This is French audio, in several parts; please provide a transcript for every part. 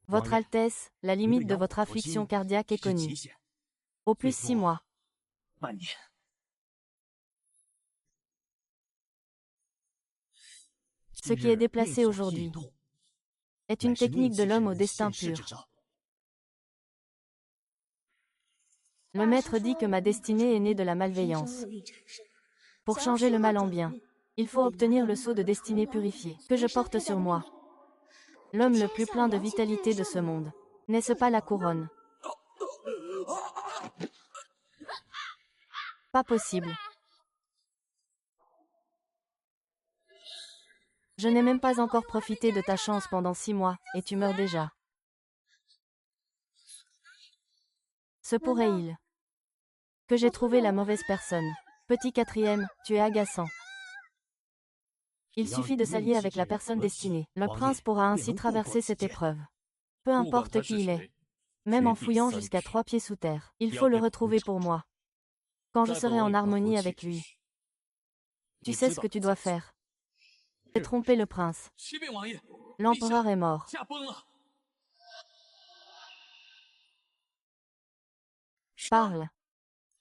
Votre Altesse, la limite de votre affliction cardiaque est connue. Au plus 6 mois. Ce qui est déplacé aujourd'hui est une technique de l'homme au destin pur. Le maître dit que ma destinée est née de la malveillance. Pour changer le mal en bien, il faut obtenir le sceau de destinée purifié que je porte sur moi. L'homme le plus plein de vitalité de ce monde. N'est-ce pas la couronne? Pas possible. Je n'ai même pas encore profité de ta chance pendant 6 mois, et tu meurs déjà. Se pourrait-il que j'ai trouvé la mauvaise personne? Petit quatrième, tu es agaçant. Il suffit de s'allier avec la personne destinée. Le prince pourra ainsi traverser cette épreuve. Peu importe qui il est. Même en fouillant jusqu'à 3 pieds sous terre. Il faut le retrouver pour moi. Quand je serai en harmonie avec lui. Tu sais ce que tu dois faire. J'ai trompé le prince. L'empereur est mort. Parle.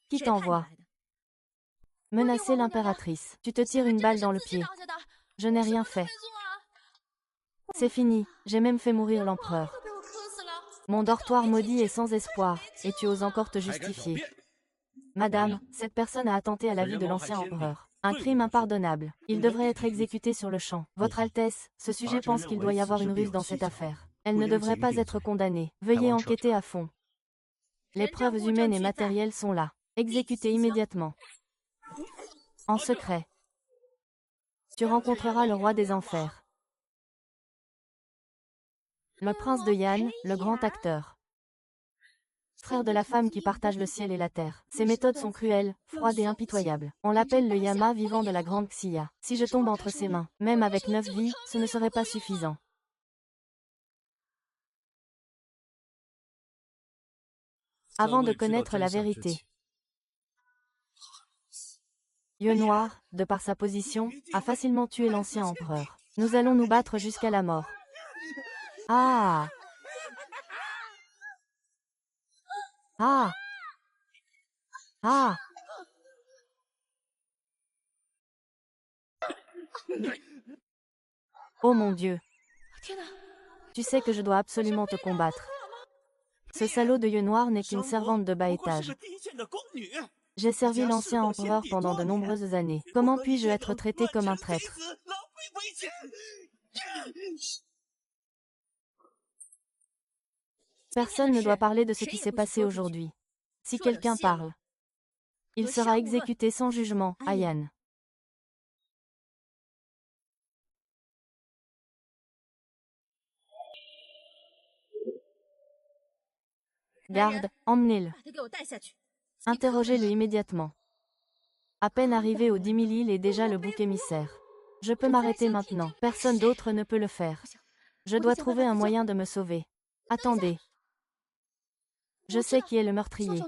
Qui t'envoie? Menacer l'impératrice. Tu te tires une balle dans le pied. Je n'ai rien fait. C'est fini, j'ai même fait mourir l'empereur. Mon dortoir maudit est sans espoir, et tu oses encore te justifier. Madame, cette personne a attenté à la vie de l'ancien empereur. Un crime impardonnable. Il devrait être exécuté sur le champ. Votre Altesse, ce sujet pense qu'il doit y avoir une ruse dans cette affaire. Elle ne devrait pas être condamnée. Veuillez enquêter à fond. Les preuves humaines et matérielles sont là. Exécutez immédiatement. En secret. Tu rencontreras le roi des enfers. Le prince de Yan, le grand acteur. Frère de la femme qui partage le ciel et la terre. Ses méthodes sont cruelles, froides et impitoyables. On l'appelle le Yama vivant de la grande Xiya. Si je tombe entre ses mains, même avec 9 vies, ce ne serait pas suffisant. Avant de connaître la vérité. Yeux Noir, de par sa position, a facilement tué l'ancien empereur. Nous allons nous battre jusqu'à la mort. Ah! Ah! Ah! Oh mon Dieu! Tu sais que je dois absolument te combattre. Ce salaud de yeux noirs n'est qu'une servante de bas étage. J'ai servi l'ancien empereur pendant de nombreuses années. Comment puis-je être traité comme un traître? Personne ne doit parler de ce qui s'est passé aujourd'hui. Si quelqu'un parle, il sera exécuté sans jugement, Ayan. Garde, emmenez-le. Interrogez-le immédiatement. À peine arrivé aux 10 000 îles et déjà le bouc émissaire. Je peux m'arrêter maintenant. Personne d'autre ne peut le faire. Je dois trouver un moyen de me sauver. Attendez. Je sais qui est le meurtrier.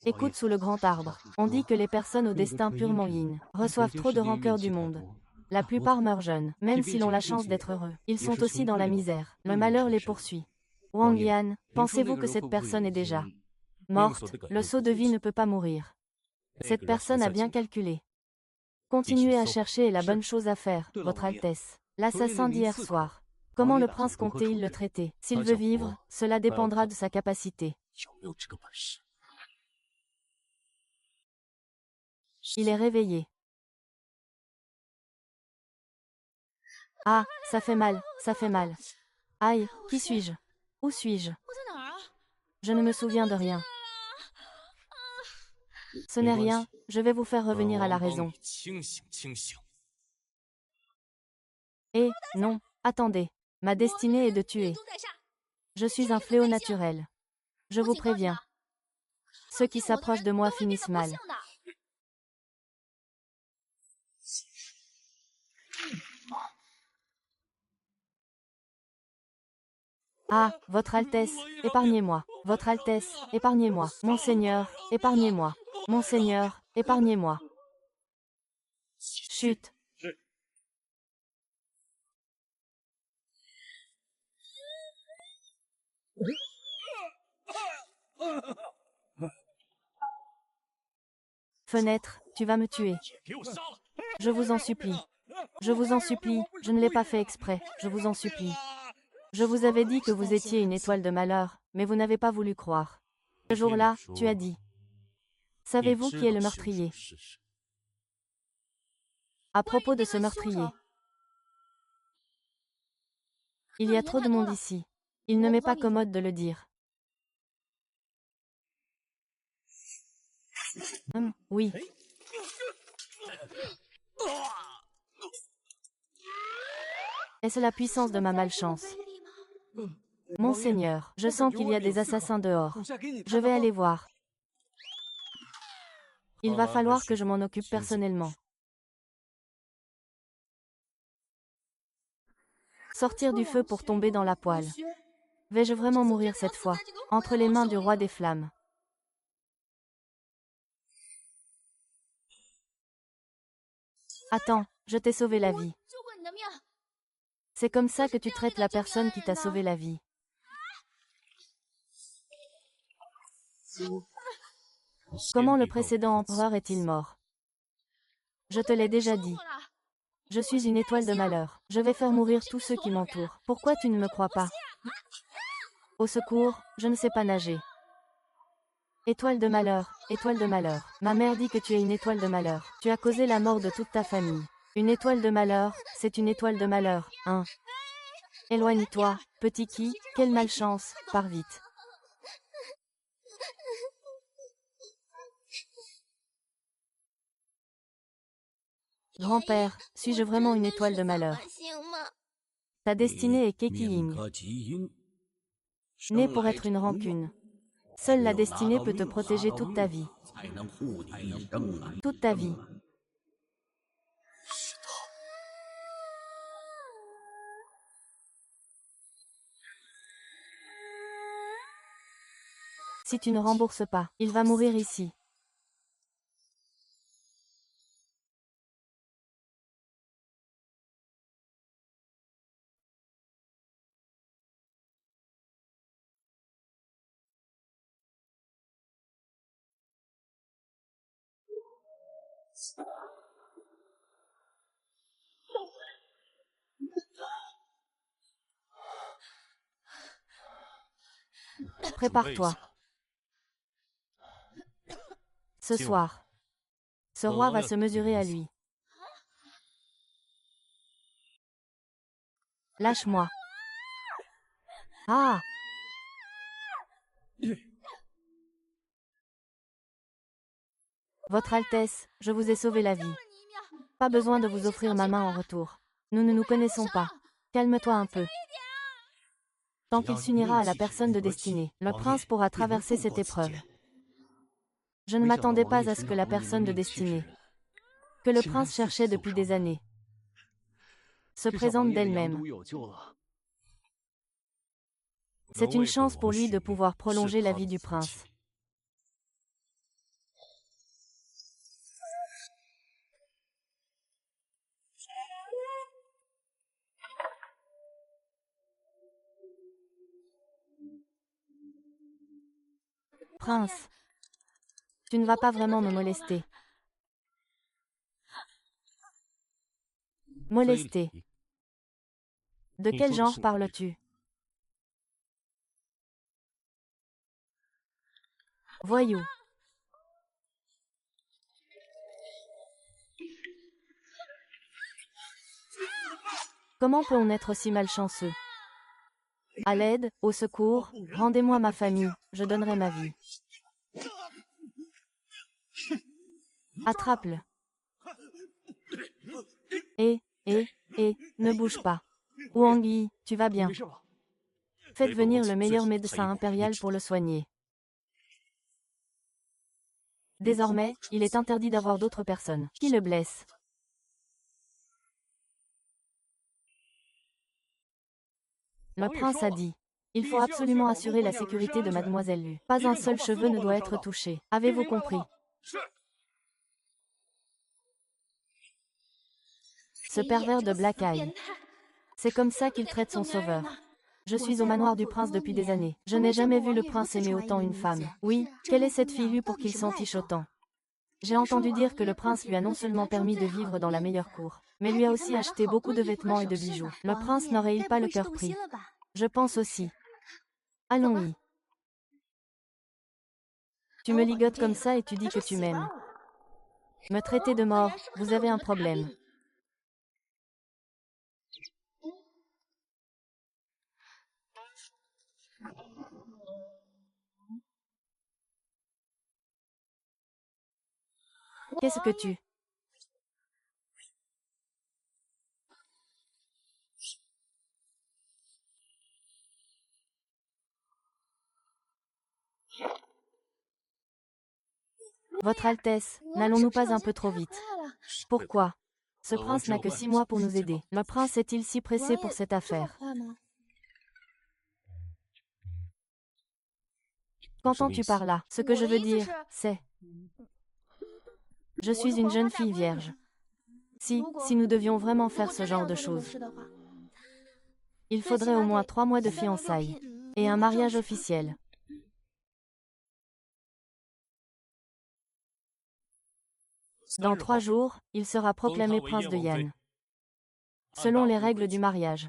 Écoute sous le grand arbre. On dit que les personnes au destin purement yin reçoivent trop de rancœur du monde. La plupart meurent jeunes, même s'ils ont la chance d'être heureux. Ils sont aussi dans la misère. Le malheur les poursuit. Wang Yan, pensez-vous que cette personne est déjà morte? Le sceau de vie ne peut pas mourir. Cette personne a bien calculé. Continuez à chercher est la bonne chose à faire, Votre Altesse. L'assassin d'hier soir. Comment le prince comptait-il le traiter? S'il veut vivre, cela dépendra de sa capacité. Il est réveillé. Ah, ça fait mal, ça fait mal. Aïe, qui suis-je? Où suis-je? Je ne me souviens de rien. Ce n'est rien, je vais vous faire revenir à la raison. Eh, non, attendez. Ma destinée est de tuer. Je suis un fléau naturel. Je vous préviens. Ceux qui s'approchent de moi finissent mal. Ah, Votre Altesse, épargnez-moi. Votre Altesse, épargnez-moi. Monseigneur, épargnez-moi. Monseigneur, épargnez-moi. Chut. Fenêtre, tu vas me tuer. Je vous en supplie. Je vous en supplie, je ne l'ai pas fait exprès, je vous en supplie. Je vous avais dit que vous étiez une étoile de malheur, mais vous n'avez pas voulu croire. Ce jour-là, tu as dit. Savez-vous qui est le meurtrier? À propos de ce meurtrier. Il y a trop de monde ici. Il ne m'est pas commode de le dire. Oui. Est-ce la puissance de ma malchance? Monseigneur, je sens qu'il y a des assassins dehors. Je vais aller voir. Il va falloir que je m'en occupe personnellement. Sortir du feu pour tomber dans la poêle. Vais-je vraiment mourir cette fois, entre les mains du roi des flammes? Attends, je t'ai sauvé la vie. C'est comme ça que tu traites la personne qui t'a sauvé la vie. Comment le précédent empereur est-il mort? Je te l'ai déjà dit. Je suis une étoile de malheur. Je vais faire mourir tous ceux qui m'entourent. Pourquoi tu ne me crois pas? Au secours, je ne sais pas nager. Étoile de malheur, étoile de malheur. Ma mère dit que tu es une étoile de malheur. Tu as causé la mort de toute ta famille. Une étoile de malheur, c'est une étoile de malheur, hein? Éloigne-toi, petit qui, quelle malchance, pars vite. Grand-père, suis-je vraiment une étoile de malheur? Ta destinée est Keqi-Ying. Né pour être une rancune. Seule la destinée peut te protéger toute ta vie. Toute ta vie. Si tu ne rembourses pas, il va mourir ici. Prépare-toi. Ce soir, ce roi va se mesurer à lui. Lâche-moi. Ah! Votre Altesse, je vous ai sauvé la vie. Pas besoin de vous offrir ma main en retour. Nous ne nous connaissons pas. Calme-toi un peu. Tant qu'il s'unira à la personne de destinée, le prince pourra traverser cette épreuve. Je ne m'attendais pas à ce que la personne de destinée, que le prince cherchait depuis des années, se présente d'elle-même. C'est une chance pour lui de pouvoir prolonger la vie du prince. Prince, tu ne vas pas vraiment me molester. Molester. De quel genre parles-tu? Voyou. Comment peut-on être si malchanceux? À l'aide, au secours, rendez-moi ma famille, je donnerai ma vie. Attrape-le. Et, ne bouge pas. Huangyi, tu vas bien. Faites venir le meilleur médecin impérial pour le soigner. Désormais, il est interdit d'avoir d'autres personnes qui le blessent. Le prince a dit. Il faut absolument assurer la sécurité de Mademoiselle Lu. Pas un seul cheveu ne doit être touché. Avez-vous compris? Ce pervers de Black Eye. C'est comme ça qu'il traite son sauveur. Je suis au manoir du prince depuis des années. Je n'ai jamais vu le prince aimer autant une femme. Oui, quelle est cette fille pour qu'il s'en fiche autant? J'ai entendu dire que le prince lui a non seulement permis de vivre dans la meilleure cour, mais lui a aussi acheté beaucoup de vêtements et de bijoux. Le prince n'aurait-il pas le cœur pris? Je pense aussi. Allons-y. Tu me ligotes comme ça et tu dis que tu m'aimes. Me traiter de mort, vous avez un problème. Qu'est-ce que tu... Votre Altesse, n'allons-nous pas un peu trop vite? Pourquoi? Ce prince n'a que 6 mois pour nous aider. Le prince est-il si pressé pour cette affaire? Qu'entends-tu par là? Ce que je veux dire, c'est... Je suis une jeune fille vierge. Si nous devions vraiment faire ce genre de choses, il faudrait au moins 3 mois de fiançailles et un mariage officiel. Dans 3 jours, il sera proclamé prince de Yan, selon les règles du mariage.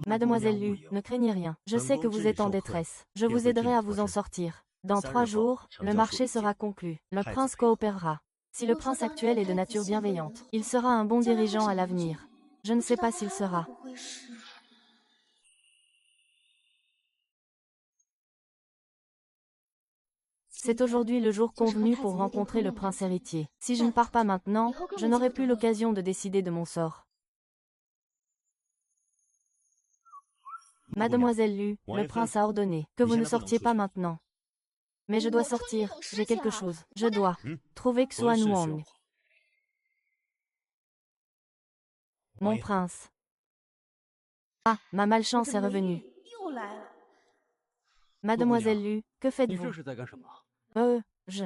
Mademoiselle Lu, ne craignez rien. Je sais que vous êtes en détresse. Je vous aiderai à vous en sortir. Dans 3 jours, le marché sera conclu. Le prince coopérera. Si le prince actuel est de nature bienveillante, il sera un bon dirigeant à l'avenir. Je ne sais pas s'il sera. C'est aujourd'hui le jour convenu pour rencontrer le prince héritier. Si je ne pars pas maintenant, je n'aurai plus l'occasion de décider de mon sort. Mademoiselle Lu, le prince a ordonné que vous ne sortiez pas maintenant. Mais je dois sortir, j'ai quelque chose. Je dois trouver Xuan Wang. Mon prince. Ah, ma malchance est revenue. Mademoiselle Lu, que faites-vous? Je...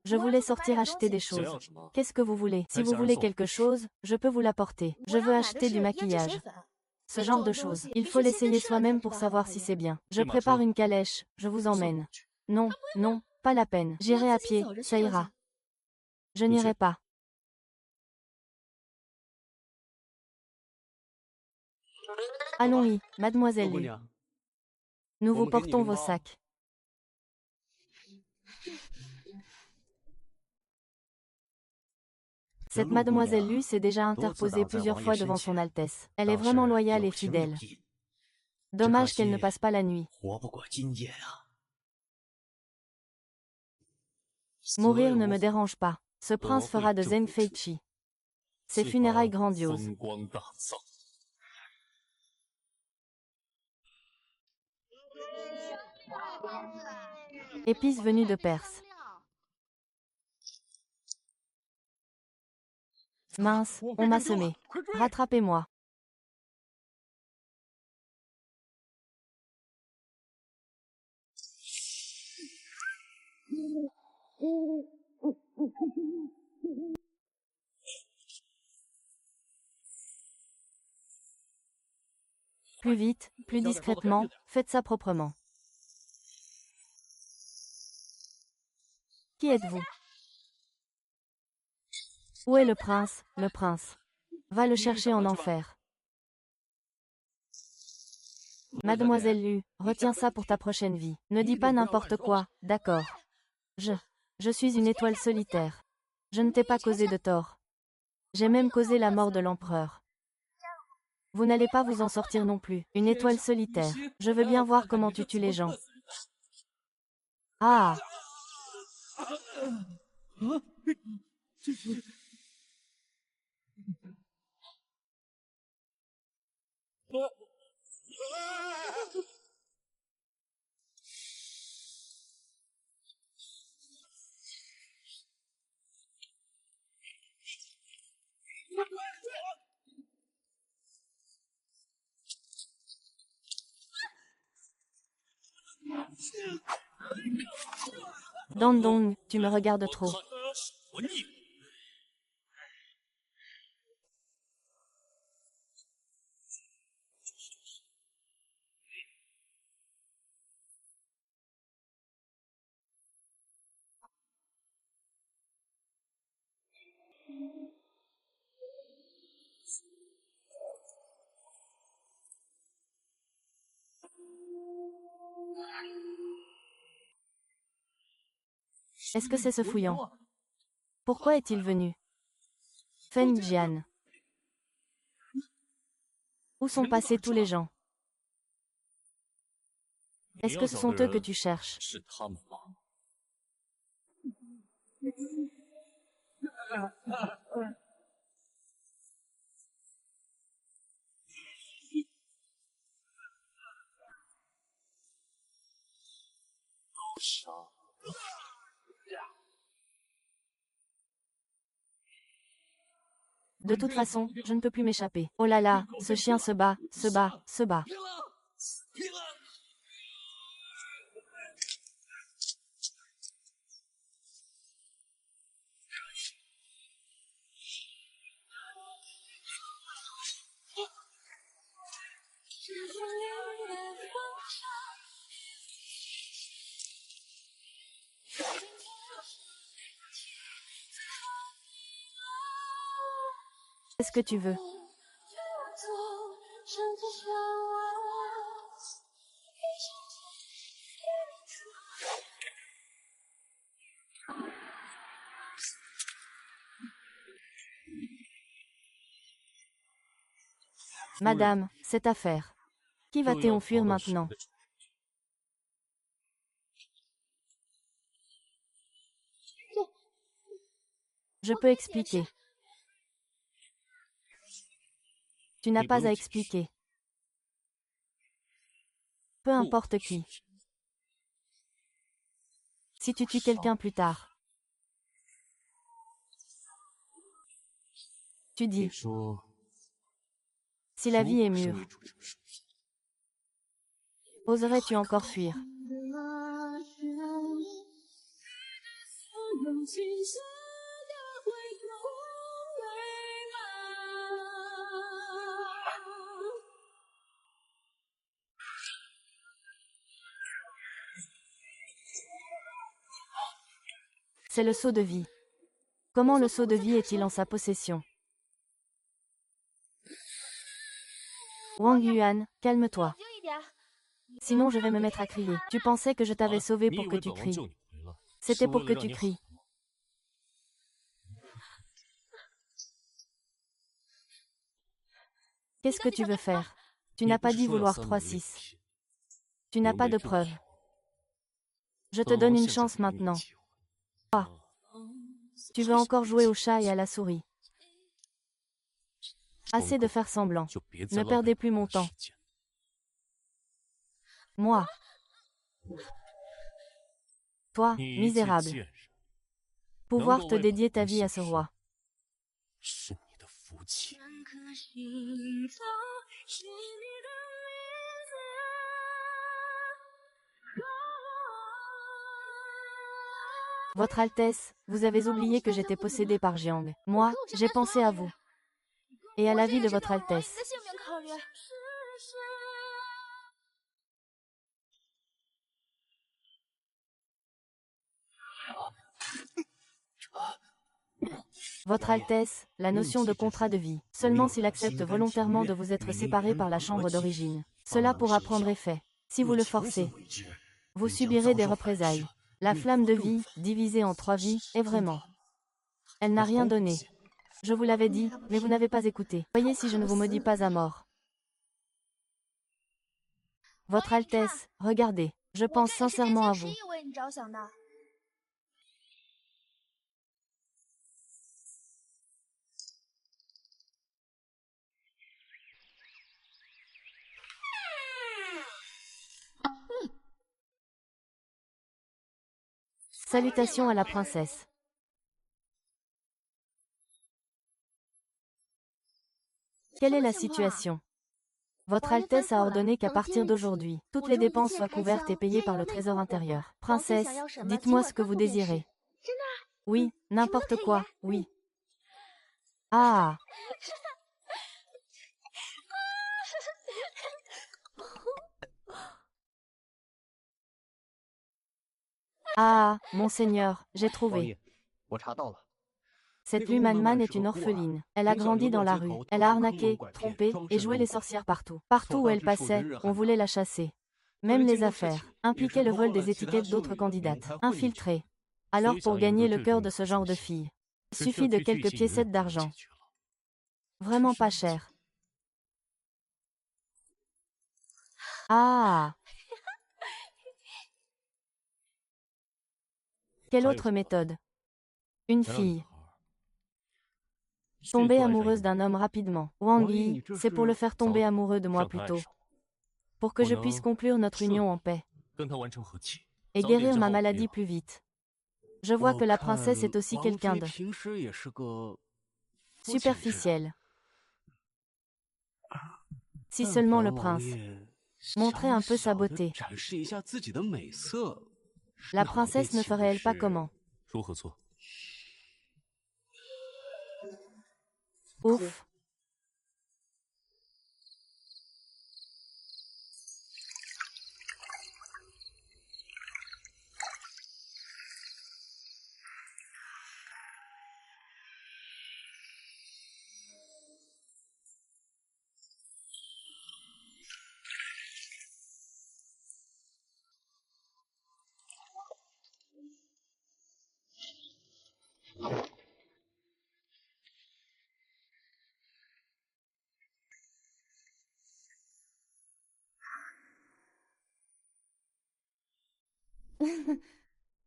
Je voulais sortir acheter des choses. Qu'est-ce que vous voulez? Si vous voulez quelque chose, je peux vous l'apporter. Je veux acheter du maquillage. Ce genre de choses. Il faut l'essayer soi-même pour savoir si c'est bien. Je prépare une calèche, je vous emmène. Non, non, pas la peine. J'irai à pied, ça ira. Je n'irai pas. Allons-y, mademoiselle Lu. Nous vous portons vos sacs. Cette mademoiselle Lu s'est déjà interposée plusieurs fois devant son Altesse. Elle est vraiment loyale et fidèle. Dommage qu'elle ne passe pas la nuit. Mourir ne me dérange pas. Ce prince fera de Zheng Feiqi ses funérailles grandioses. Épices venues de Perse. Mince, on m'a semé. Rattrapez-moi. Plus vite, plus discrètement, faites ça proprement. Qui êtes-vous? Où est le prince? Le prince. Va le chercher en enfer. Mademoiselle Lu, retiens ça pour ta prochaine vie. Ne dis pas n'importe quoi, d'accord? Je suis une étoile solitaire. Je ne t'ai pas causé de tort. J'ai même causé la mort de l'empereur. Vous n'allez pas vous en sortir non plus. Une étoile solitaire. Je veux bien voir comment tu tues les gens. Ah! Dandong, tu me regardes trop. Est-ce que c'est ce fouillant? Pourquoi est-il venu? Feng Jian. Où sont passés tous les gens? Est-ce que ce sont eux que tu cherches? De toute façon, je ne peux plus m'échapper. Oh là là, ce chien se bat, se bat, se bat. Qu'est-ce que tu veux? Madame, cette affaire. Qui va t'enfuir maintenant? Je peux expliquer. Tu n'as pas à expliquer. Peu importe qui. Si tu tues quelqu'un plus tard, tu dis, si la vie est mûre, oserais-tu encore fuir? C'est le sceau de vie. Comment le sceau de vie est-il en sa possession? Wang Yuan, calme-toi. Sinon je vais me mettre à crier. Tu pensais que je t'avais sauvé pour que tu cries. C'était pour que tu cries. Qu'est-ce que tu veux faire? Tu n'as pas dit vouloir 3-6. Tu n'as pas de preuves. Je te donne une chance maintenant. Ah. Tu veux encore jouer au chat et à la souris. Assez de faire semblant. Ne perdez plus mon temps. Moi. Toi, misérable. Pouvoir te dédier ta vie à ce roi. Votre Altesse, vous avez oublié que j'étais possédée par Jiang. Moi, j'ai pensé à vous. Et à la vie de votre Altesse. Votre Altesse, la notion de contrat de vie, seulement s'il accepte volontairement de vous être séparé par la chambre d'origine. Cela pourra prendre effet. Si vous le forcez, vous subirez des représailles. La flamme de vie, divisée en 3 vies, est vraiment. Elle n'a rien donné. Je vous l'avais dit, mais vous n'avez pas écouté. Voyez si je ne vous maudis pas à mort. Votre Altesse, regardez, je pense sincèrement à vous. Salutations à la princesse. Quelle est la situation? Votre Altesse a ordonné qu'à partir d'aujourd'hui, toutes les dépenses soient couvertes et payées par le trésor intérieur. Princesse, dites-moi ce que vous désirez. Oui, n'importe quoi, oui. Ah, ah, monseigneur, j'ai 王 trouvé. 爷，我查到了， Cette Lumanman est une orpheline. Elle a grandi dans la rue. Elle a arnaqué, trompé et joué les sorcières partout. Partout où elle passait, on voulait la chasser. Même les affaires impliquaient le vol des étiquettes d'autres candidates. Infiltrées. Alors pour gagner le cœur de ce genre de fille, il suffit de quelques piécettes d'argent. Vraiment pas cher. Ah! Quelle autre méthode? Une fille. Tomber amoureuse d'un homme rapidement. Wang Yi, c'est pour le faire tomber amoureux de moi plus tôt. Pour que je puisse conclure notre union en paix. Et guérir ma maladie plus vite. Je vois que la princesse est aussi quelqu'un de superficiel. Si seulement le prince montrait un peu sa beauté. La princesse ne ferait-elle pas comment? Ouf.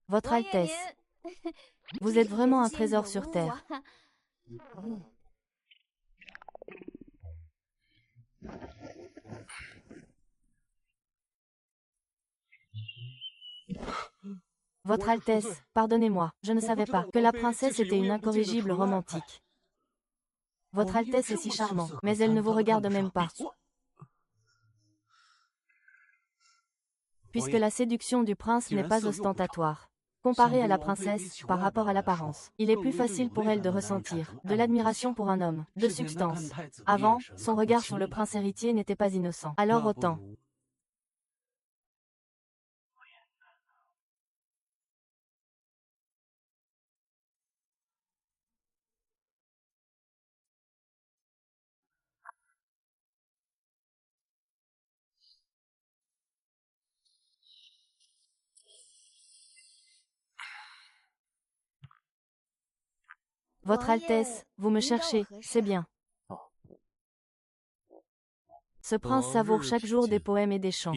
Votre Altesse, vous êtes vraiment un trésor sur Terre. Votre Altesse, pardonnez-moi, je ne savais pas que la princesse était une incorrigible romantique. Votre Altesse est si charmant, mais elle ne vous regarde même pas. Puisque la séduction du prince n'est pas ostentatoire. Comparée à la princesse, par rapport à l'apparence, il est plus facile pour elle de ressentir de l'admiration pour un homme, de substance. Avant, son regard sur le prince héritier n'était pas innocent. Alors autant. Votre Altesse, vous me cherchez, c'est bien. Ce prince savoure chaque jour des poèmes et des chants.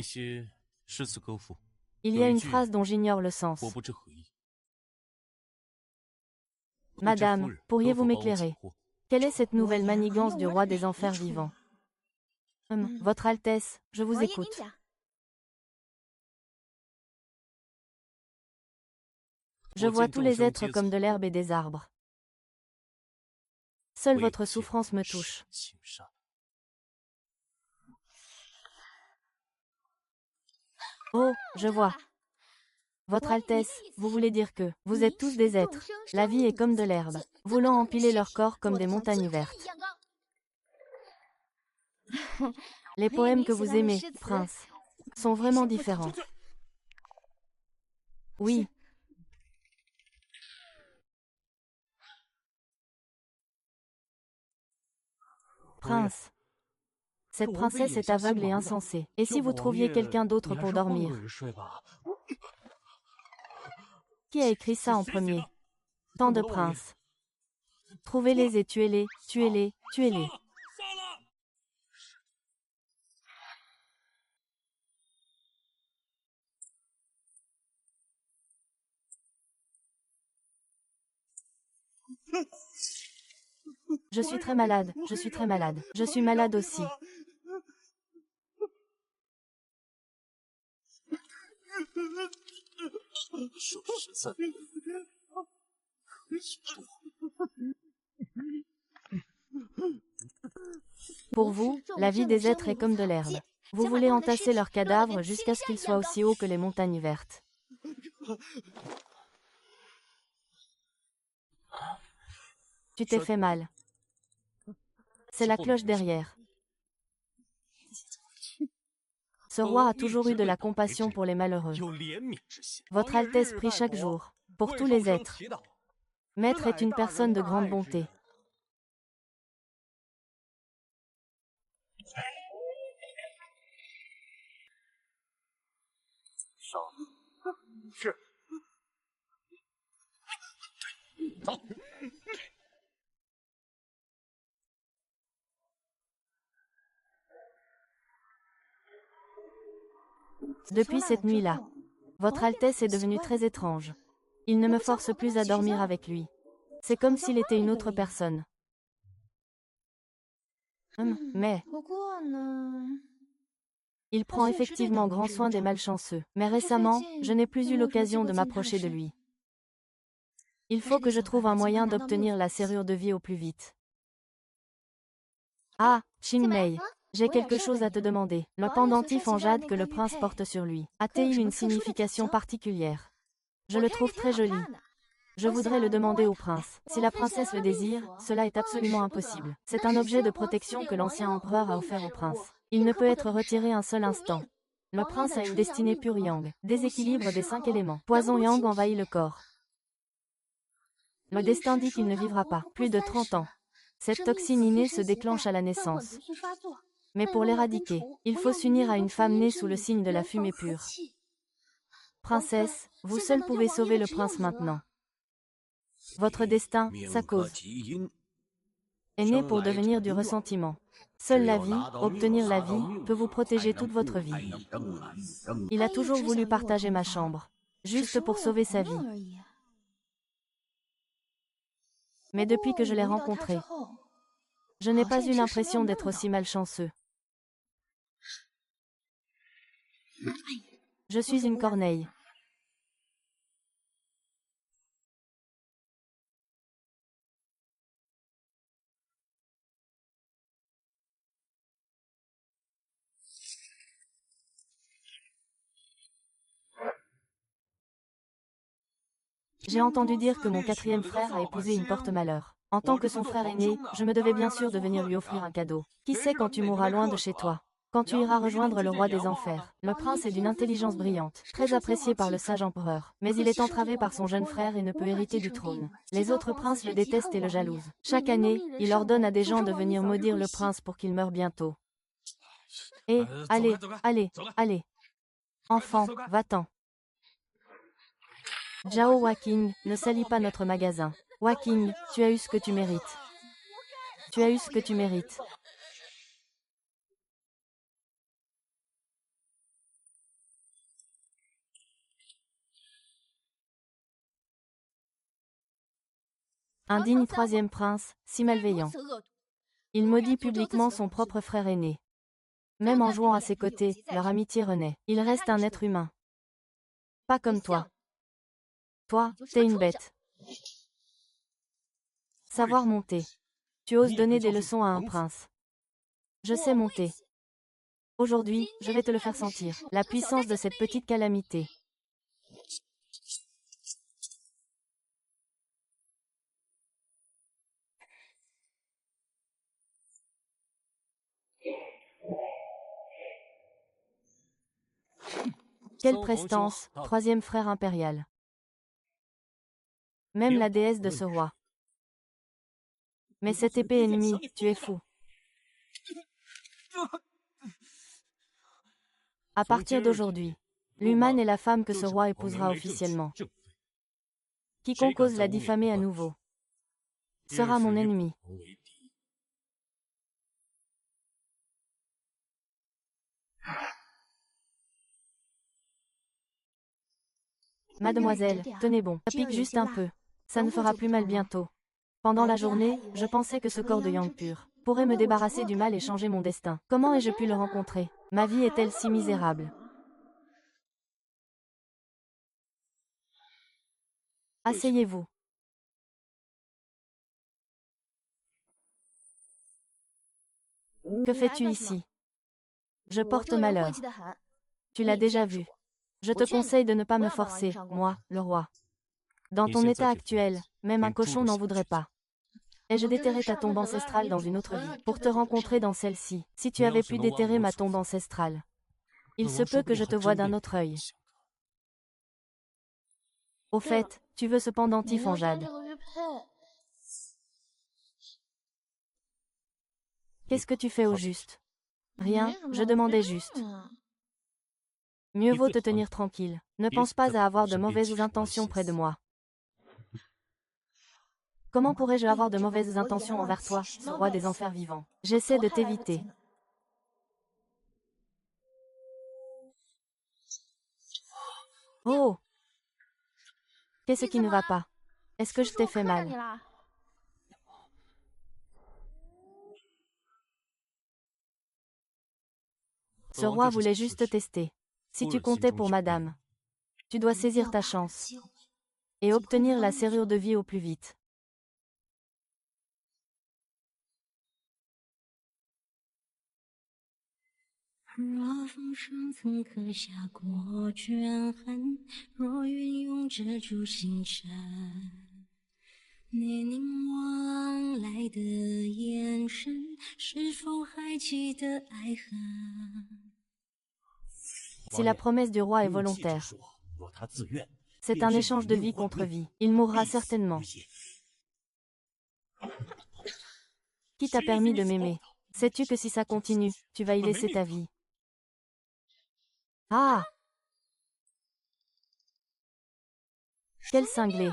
Il y a une phrase dont j'ignore le sens. Madame, pourriez-vous m'éclairer? Quelle est cette nouvelle manigance du roi des enfers vivants? Votre Altesse, je vous écoute. Je vois tous les êtres comme de l'herbe et des arbres. Seule votre souffrance me touche. Oh, je vois. Votre Altesse, vous voulez dire que vous êtes tous des êtres. La vie est comme de l'herbe, voulant empiler leur corps comme des montagnes vertes. Les poèmes que vous aimez, prince, sont vraiment différents. Oui. Prince. Cette princesse est aveugle et insensée. Et si vous trouviez quelqu'un d'autre pour dormir? Qui a écrit ça en premier? Tant de princes. Trouvez-les et tuez-les, tuez-les, tuez-les. Je suis très malade, je suis très malade. Je suis malade aussi. Pour vous, la vie des êtres est comme de l'herbe. Vous voulez entasser leurs cadavres jusqu'à ce qu'ils soient aussi hauts que les montagnes vertes. Tu t'es fait mal. C'est la cloche derrière. Ce roi a toujours eu de la compassion pour les malheureux. Votre Altesse prie chaque jour, pour tous les êtres. Maître est une personne de grande bonté. Depuis cette nuit-là, Votre Altesse est devenue très étrange. Il ne me force plus à dormir avec lui. C'est comme s'il était une autre personne. Mais il prend effectivement grand soin des malchanceux. Mais récemment, je n'ai plus eu l'occasion de m'approcher de lui. Il faut que je trouve un moyen d'obtenir la serrure de vie au plus vite. Ah, Qingmei, j'ai quelque chose à te demander. Le pendentif en jade que le prince porte sur lui, a-t-il une signification particulière? Je le trouve très joli. Je voudrais le demander au prince. Si la princesse le désire, cela est absolument impossible. C'est un objet de protection que l'ancien empereur a offert au prince. Il ne peut être retiré un seul instant. Le prince a une destinée pure yang, déséquilibre des 5 éléments. Poison yang envahit le corps. Le destin dit qu'il ne vivra pas plus de 30 ans. Cette toxine innée se déclenche à la naissance. Mais pour l'éradiquer, il faut s'unir à une femme née sous le signe de la fumée pure. Princesse, vous seule pouvez sauver le prince maintenant. Votre destin, sa cause, est né pour devenir du ressentiment. Seule la vie, obtenir la vie, peut vous protéger toute votre vie. Il a toujours voulu partager ma chambre, juste pour sauver sa vie. Mais depuis que je l'ai rencontré, je n'ai pas eu l'impression d'être aussi malchanceux. Je suis une corneille. J'ai entendu dire que mon 4e frère a épousé une porte-malheur. En tant que son frère aîné, je me devais bien sûr de venir lui offrir un cadeau. Qui sait quand tu mourras loin de chez toi? Quand tu iras rejoindre le roi des enfers. Le prince est d'une intelligence brillante, très apprécié par le sage empereur. Mais il est entravé par son jeune frère et ne peut hériter du trône. Les autres princes le détestent et le jalousent. Chaque année, il ordonne à des gens de venir maudire le prince pour qu'il meure bientôt. Et, allez, allez, allez. Enfant, va-t'en. Zhao Waking, ne salis pas notre magasin. Waking, tu as eu ce que tu mérites. Tu as eu ce que tu mérites. Un digne 3e prince, si malveillant. Il maudit publiquement son propre frère aîné. Même en jouant à ses côtés, leur amitié renaît. Il reste un être humain. Pas comme toi. Toi, t'es une bête. Savoir monter. Tu oses donner des leçons à un prince. Je sais monter. Aujourd'hui, je vais te le faire sentir, la puissance de cette petite calamité. Quelle prestance, 3e frère impérial. Même la déesse de ce roi. Mais cette épée ennemie, tu es fou. À partir d'aujourd'hui, l'humaine est la femme que ce roi épousera officiellement. Quiconque ose la diffamer à nouveau sera mon ennemi. Mademoiselle, tenez bon, ça pique juste un peu. Ça ne fera plus mal bientôt. Pendant la journée, je pensais que ce corps de yang pur pourrait me débarrasser du mal et changer mon destin. Comment ai-je pu le rencontrer? Ma vie est-elle si misérable? Asseyez-vous. Que fais-tu ici? Je porte malheur. Tu l'as déjà vu. Je te conseille de ne pas me forcer, moi, le roi. Dans ton état actuel, même un cochon n'en voudrait pas. Ai-je déterré ta tombe ancestrale dans une autre vie, pour te rencontrer dans celle-ci? Si tu avais pu déterrer ma tombe ancestrale, il se peut que je te voie d'un autre œil. Au fait, tu veux ce pendentif en jade. Qu'est-ce que tu fais au juste? Rien, je demandais juste. Mieux vaut te tenir tranquille. Ne pense pas à avoir de mauvaises intentions près de moi. Comment pourrais-je avoir de mauvaises intentions envers toi, ce roi des enfers vivants? J'essaie de t'éviter. Oh! Qu'est-ce qui ne va pas? Est-ce que je t'ai fait mal? Ce roi voulait juste tester. Si tu comptais pour madame, tu dois saisir ta chance et obtenir la serrure de vie au plus vite. Si la promesse du roi est volontaire, c'est un échange de vie contre vie. Il mourra certainement. Qui t'a permis de m'aimer? Sais-tu que si ça continue, tu vas y laisser ta vie? Ah! Quel cinglé!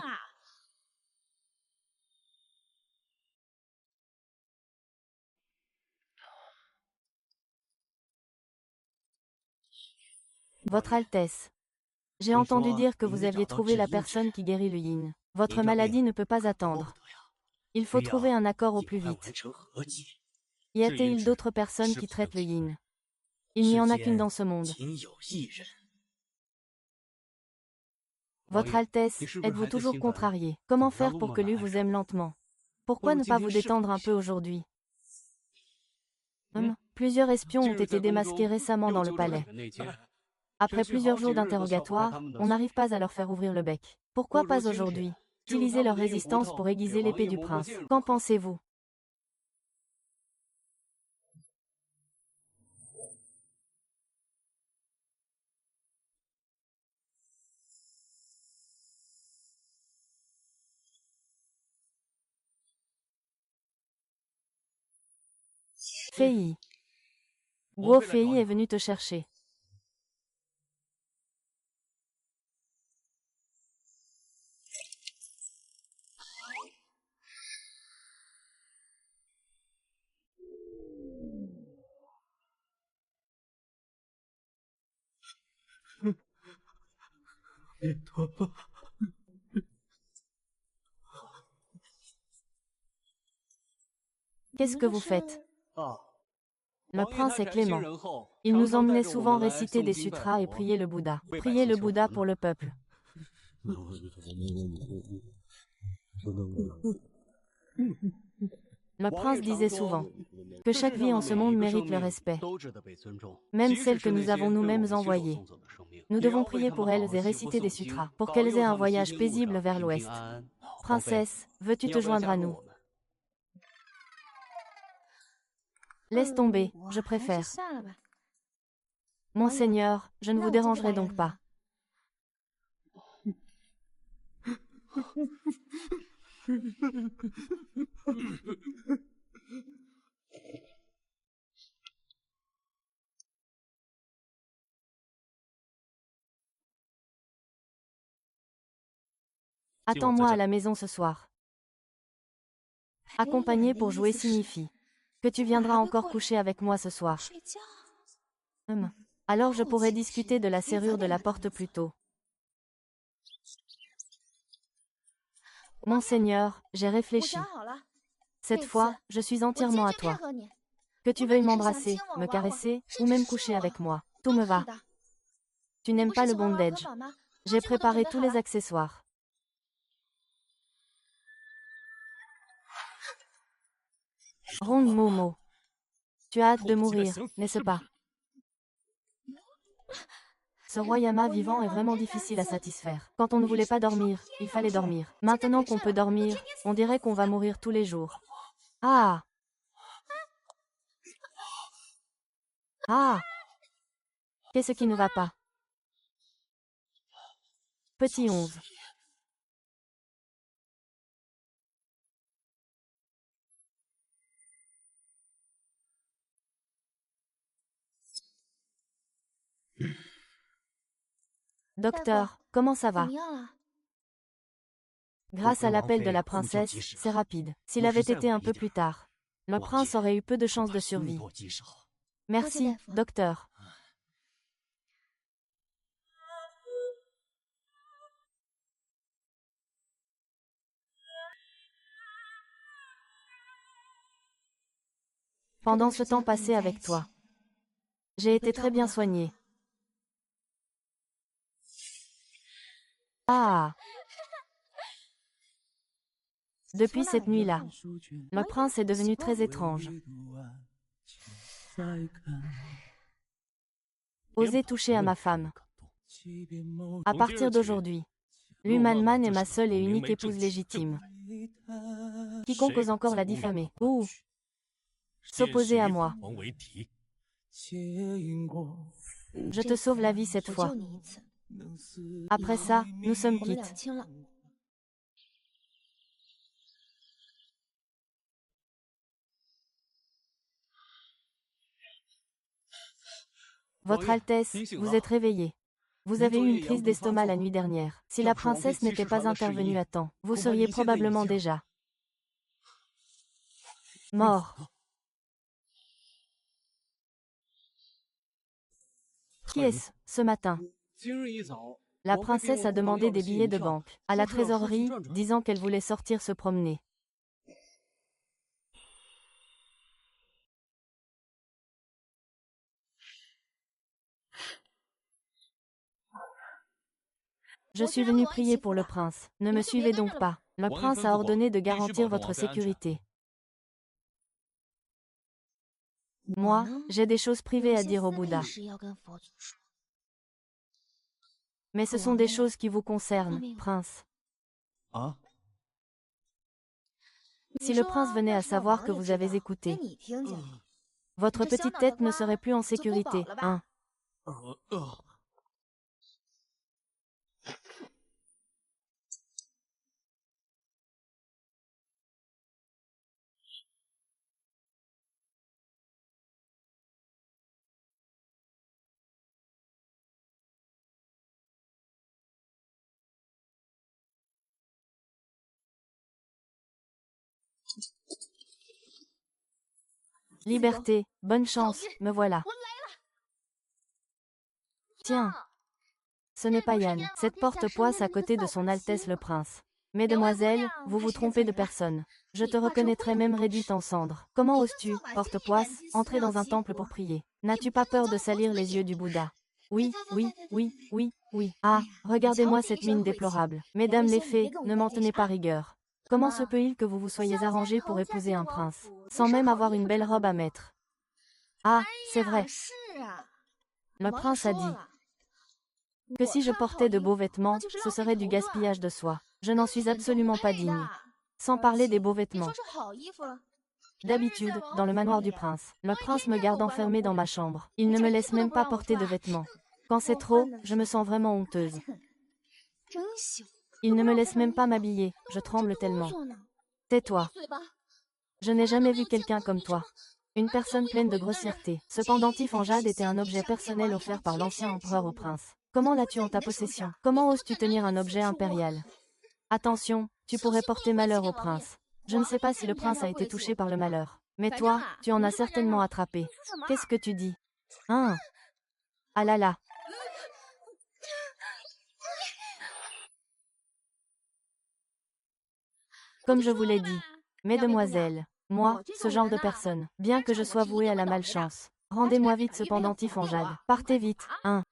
Votre Altesse, j'ai entendu dire que vous aviez trouvé la personne qui guérit le yin. Votre maladie ne peut pas attendre. Il faut trouver un accord au plus vite. Y a-t-il d'autres personnes qui traitent le yin? Il n'y en a qu'une dans ce monde. Votre Altesse, êtes-vous toujours contrarié? Comment faire pour que lui vous aime lentement? Pourquoi ne pas vous détendre un peu aujourd'hui? Plusieurs espions ont été démasqués récemment dans le palais. Après plusieurs jours d'interrogatoire, on n'arrive pas à leur faire ouvrir le bec. Pourquoi pas aujourd'hui? Utiliser leur résistance pour aiguiser l'épée du prince. Qu'en pensez-vous? Fei. Guo Fei est venu te chercher. Qu'est-ce que vous faites? Le prince est clément. Il nous emmenait souvent réciter des sutras et prier le Bouddha. Prier le Bouddha pour le peuple. Le prince disait souvent que chaque vie en ce monde mérite le respect, même celle que nous avons nous-mêmes envoyée. Nous devons prier pour elles et réciter des sutras, pour qu'elles aient un voyage paisible vers l'ouest. Princesse, veux-tu te joindre à nous? Laisse tomber, je préfère. Monseigneur, je ne vous dérangerai donc pas. Attends-moi à la maison ce soir. Accompagner pour jouer signifie que tu viendras encore coucher avec moi ce soir. Alors je pourrais discuter de la serrure de la porte plus tôt. Monseigneur, j'ai réfléchi. Cette fois, je suis entièrement à toi. Que tu veuilles m'embrasser, me caresser, ou même coucher avec moi, tout me va. Tu n'aimes pas le bondage. J'ai préparé tous les accessoires. Ronde Momo. Tu as hâte de mourir, n'est-ce pas? Ce roi Yama vivant est vraiment difficile à satisfaire. Quand on ne voulait pas dormir, il fallait dormir. Maintenant qu'on peut dormir, on dirait qu'on va mourir tous les jours. Ah! Ah! Qu'est-ce qui ne va pas? Petit 11. Docteur, comment ça va? Grâce à l'appel de la princesse, c'est rapide. S'il avait été un peu plus tard, le prince aurait eu peu de chances de survie. Merci, docteur. Pendant ce temps passé avec toi, j'ai été très bien soignée. Ah! Depuis cette nuit-là, le prince est devenu très étrange. Osez toucher à ma femme. À partir d'aujourd'hui, Luman est ma seule et unique épouse légitime. Quiconque ose encore la diffamer ou s'opposer à moi, je te sauve la vie cette fois. Après ça, nous sommes quittes. Votre Altesse, vous êtes réveillée. Vous avez eu une crise d'estomac la nuit dernière. Si la princesse n'était pas intervenue à temps, vous seriez probablement déjà mort. Qui est-ce, ce matin? La princesse a demandé des billets de banque à la trésorerie, disant qu'elle voulait sortir se promener. Je suis venue prier pour le prince. Ne me suivez donc pas. Le prince a ordonné de garantir votre sécurité. Moi, j'ai des choses privées à dire au Bouddha. Mais ce sont des choses qui vous concernent, prince. Si le prince venait à savoir que vous avez écouté, votre petite tête ne serait plus en sécurité, hein? Liberté, bonne chance, me voilà. Tiens, ce n'est pas Yann. Cette porte poisse à côté de son Altesse le Prince. Mesdemoiselles, vous vous trompez de personne. Je te reconnaîtrais même réduite en cendres. Comment oses-tu, porte-poisse, entrer dans un temple pour prier? N'as-tu pas peur de salir les yeux du Bouddha? Oui, oui, oui, oui, oui. Ah, regardez-moi cette mine déplorable. Mesdames les fées, ne m'en tenez pas rigueur. Comment se peut-il que vous vous soyez arrangés pour épouser un prince, sans même avoir une belle robe à mettre? Ah, c'est vrai. Le prince a dit que si je portais de beaux vêtements, ce serait du gaspillage de soie. Je n'en suis absolument pas digne. Sans parler des beaux vêtements. D'habitude, dans le manoir du prince, le prince me garde enfermée dans ma chambre. Il ne me laisse même pas porter de vêtements. Quand c'est trop, je me sens vraiment honteuse. Il ne me laisse même pas m'habiller, je tremble tellement. Tais-toi. Je n'ai jamais vu quelqu'un comme toi. Une personne pleine de grossièreté. Ce pendentif en jade était un objet personnel offert par l'ancien empereur au prince. Comment l'as-tu en ta possession? Comment oses-tu tenir un objet impérial? Attention, tu pourrais porter malheur au prince. Je ne sais pas si le prince a été touché par le malheur. Mais toi, tu en as certainement attrapé. Qu'est-ce que tu dis? Hein? Ah là là. Comme je vous l'ai dit, mesdemoiselles, moi, ce genre de personne, bien que je sois vouée à la malchance, rendez-moi vite ce pendentif en jade. Partez vite, hein.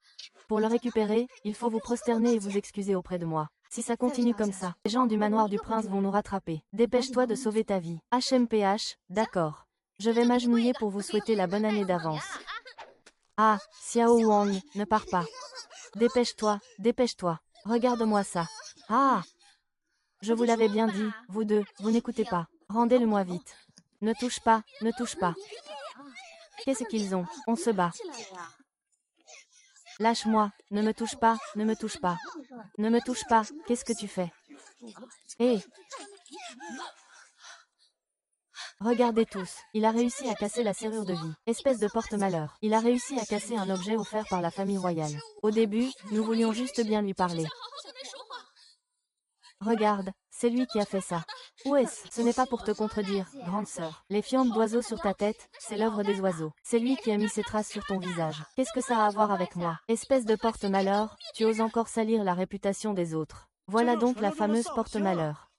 Pour le récupérer, il faut vous prosterner et vous excuser auprès de moi. Si ça continue comme ça, les gens du manoir du prince vont nous rattraper. Dépêche-toi de sauver ta vie. HMPH, d'accord. Je vais m'agenouiller pour vous souhaiter la bonne année d'avance. Ah, Xiao Wang, ne pars pas. Dépêche-toi, dépêche-toi. Regarde-moi ça. Ah! Je vous l'avais bien dit, vous deux, vous n'écoutez pas. Rendez-le-moi vite. Ne touche pas, ne touche pas. Qu'est-ce qu'ils ont? On se bat. Lâche-moi, ne me touche pas, ne me touche pas. Ne me touche pas, qu'est-ce que tu fais? Hé! Regardez tous, il a réussi à casser la serrure de vie. Espèce de porte-malheur. Il a réussi à casser un objet offert par la famille royale. Au début, nous voulions juste bien lui parler. Regarde, c'est lui qui a fait ça. Où est-ce? Ce n'est pas pour te contredire, grande sœur. Les fientes d'oiseaux sur ta tête, c'est l'œuvre des oiseaux. C'est lui qui a mis ses traces sur ton visage. Qu'est-ce que ça a à voir avec moi? Espèce de porte-malheur, tu oses encore salir la réputation des autres. Voilà donc la fameuse porte-malheur.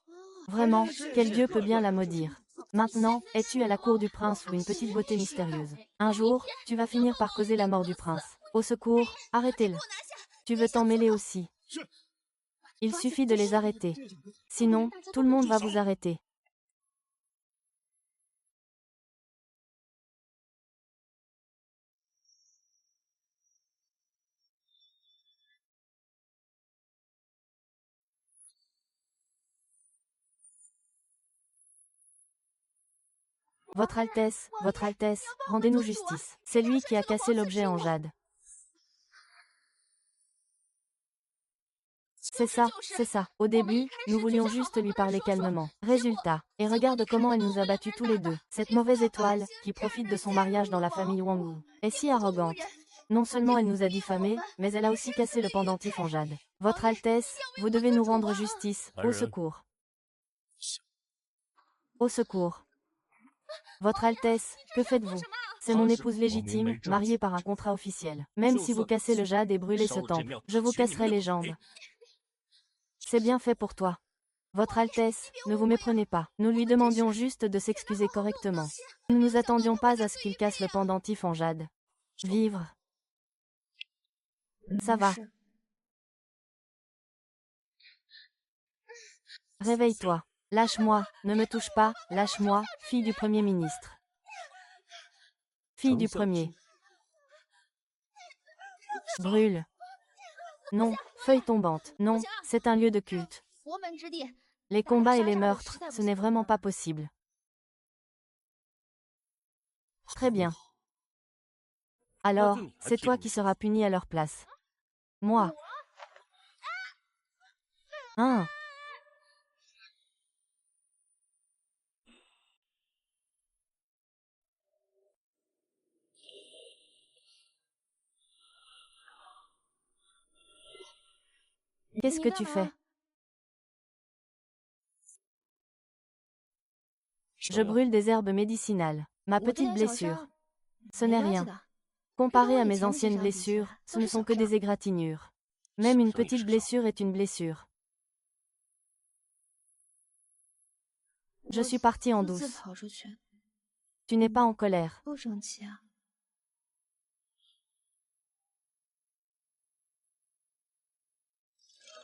Vraiment, quel dieu peut bien la maudire? Maintenant, es-tu à la cour du prince ou une petite beauté mystérieuse? Un jour, tu vas finir par causer la mort du prince. Au secours, arrêtez-le. Tu veux t'en mêler aussi. Il suffit de les arrêter. Sinon, tout le monde va vous arrêter. Votre Altesse, rendez-nous justice. C'est lui qui a cassé l'objet en jade. C'est ça, c'est ça. Au début, nous voulions juste lui parler calmement. Résultat. Et regarde comment elle nous a battus tous les deux. Cette mauvaise étoile, qui profite de son mariage dans la famille Wang Wu, est si arrogante. Non seulement elle nous a diffamés, mais elle a aussi cassé le pendentif en jade. Votre Altesse, vous devez nous rendre justice. Au secours. Au secours. Votre Altesse, que faites-vous? C'est mon épouse légitime, mariée par un contrat officiel. Même si vous cassez le jade et brûlez ce temple, je vous casserai les jambes. C'est bien fait pour toi. Votre Altesse, ne vous méprenez pas. Nous lui demandions juste de s'excuser correctement. Nous ne nous attendions pas à ce qu'il casse le pendentif en jade. Vivre. Ça va. Réveille-toi. Lâche-moi, ne me touche pas, lâche-moi, fille du Premier ministre. Fille du premier. Brûle. Non, feuille tombante. Non, c'est un lieu de culte. Les combats et les meurtres, ce n'est vraiment pas possible. Très bien. Alors, c'est toi qui seras puni à leur place. Moi. Hein? Qu'est-ce que tu fais? Je brûle des herbes médicinales. Ma petite blessure. Ce n'est rien. Comparé à mes anciennes blessures, ce ne sont que des égratignures. Même une petite blessure est une blessure. Je suis partie en douce. Tu n'es pas en colère.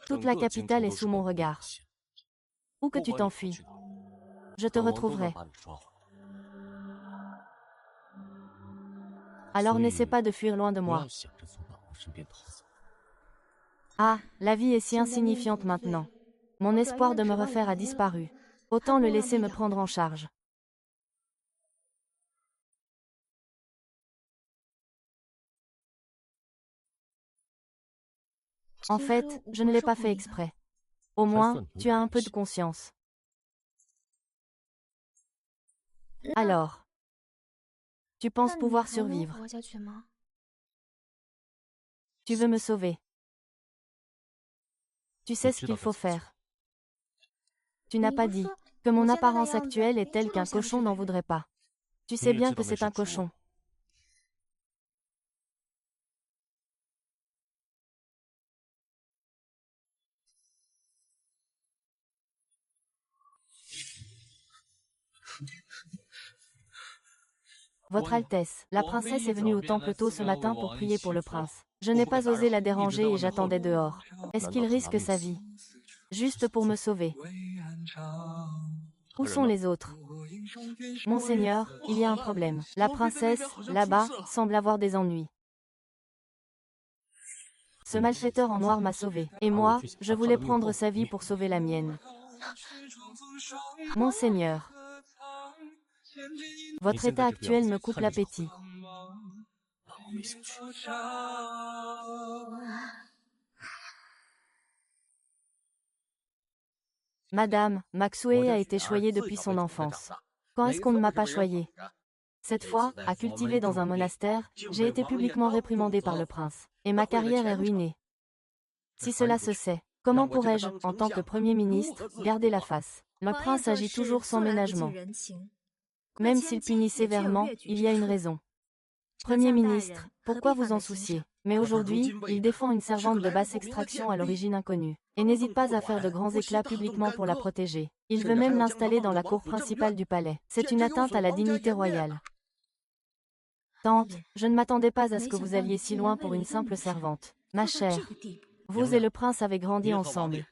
Toute la capitale est sous mon regard. Où que tu t'enfuis, je te retrouverai. Alors n'essaie pas de fuir loin de moi. Ah, la vie est si insignifiante maintenant. Mon espoir de me refaire a disparu. Autant le laisser me prendre en charge. En fait, je ne l'ai pas fait exprès. Au moins, tu as un peu de conscience. Alors, tu penses pouvoir survivre. Tu veux me sauver. Tu sais ce qu'il faut faire. Tu n'as pas dit que mon apparence actuelle est telle qu'un cochon n'en voudrait pas. Tu sais bien que c'est un cochon. Votre Altesse, la princesse est venue au temple tôt ce matin pour prier pour le prince. Je n'ai pas osé la déranger et j'attendais dehors. Est-ce qu'il risque sa vie? Juste pour me sauver. Où sont les autres? Monseigneur, il y a un problème. La princesse, là-bas, semble avoir des ennuis. Ce malfaiteur en noir m'a sauvé. Et moi, je voulais prendre sa vie pour sauver la mienne. Monseigneur, votre état actuel me coupe l'appétit. Madame, Maxwell a été choyée depuis son enfance. Quand est-ce qu'on ne m'a pas choyée? Cette fois, à cultiver dans un monastère, j'ai été publiquement réprimandée par le prince. Et ma carrière est ruinée. Si cela se sait, comment pourrais-je, en tant que Premier ministre, garder la face? Le prince agit toujours sans ménagement. Même s'il punit sévèrement, il y a une raison. Premier ministre, pourquoi vous en souciez? Mais aujourd'hui, il défend une servante de basse extraction à l'origine inconnue, et n'hésite pas à faire de grands éclats publiquement pour la protéger. Il veut même l'installer dans la cour principale du palais. C'est une atteinte à la dignité royale. Tante, je ne m'attendais pas à ce que vous alliez si loin pour une simple servante. Ma chère, vous et le prince avez grandi ensemble.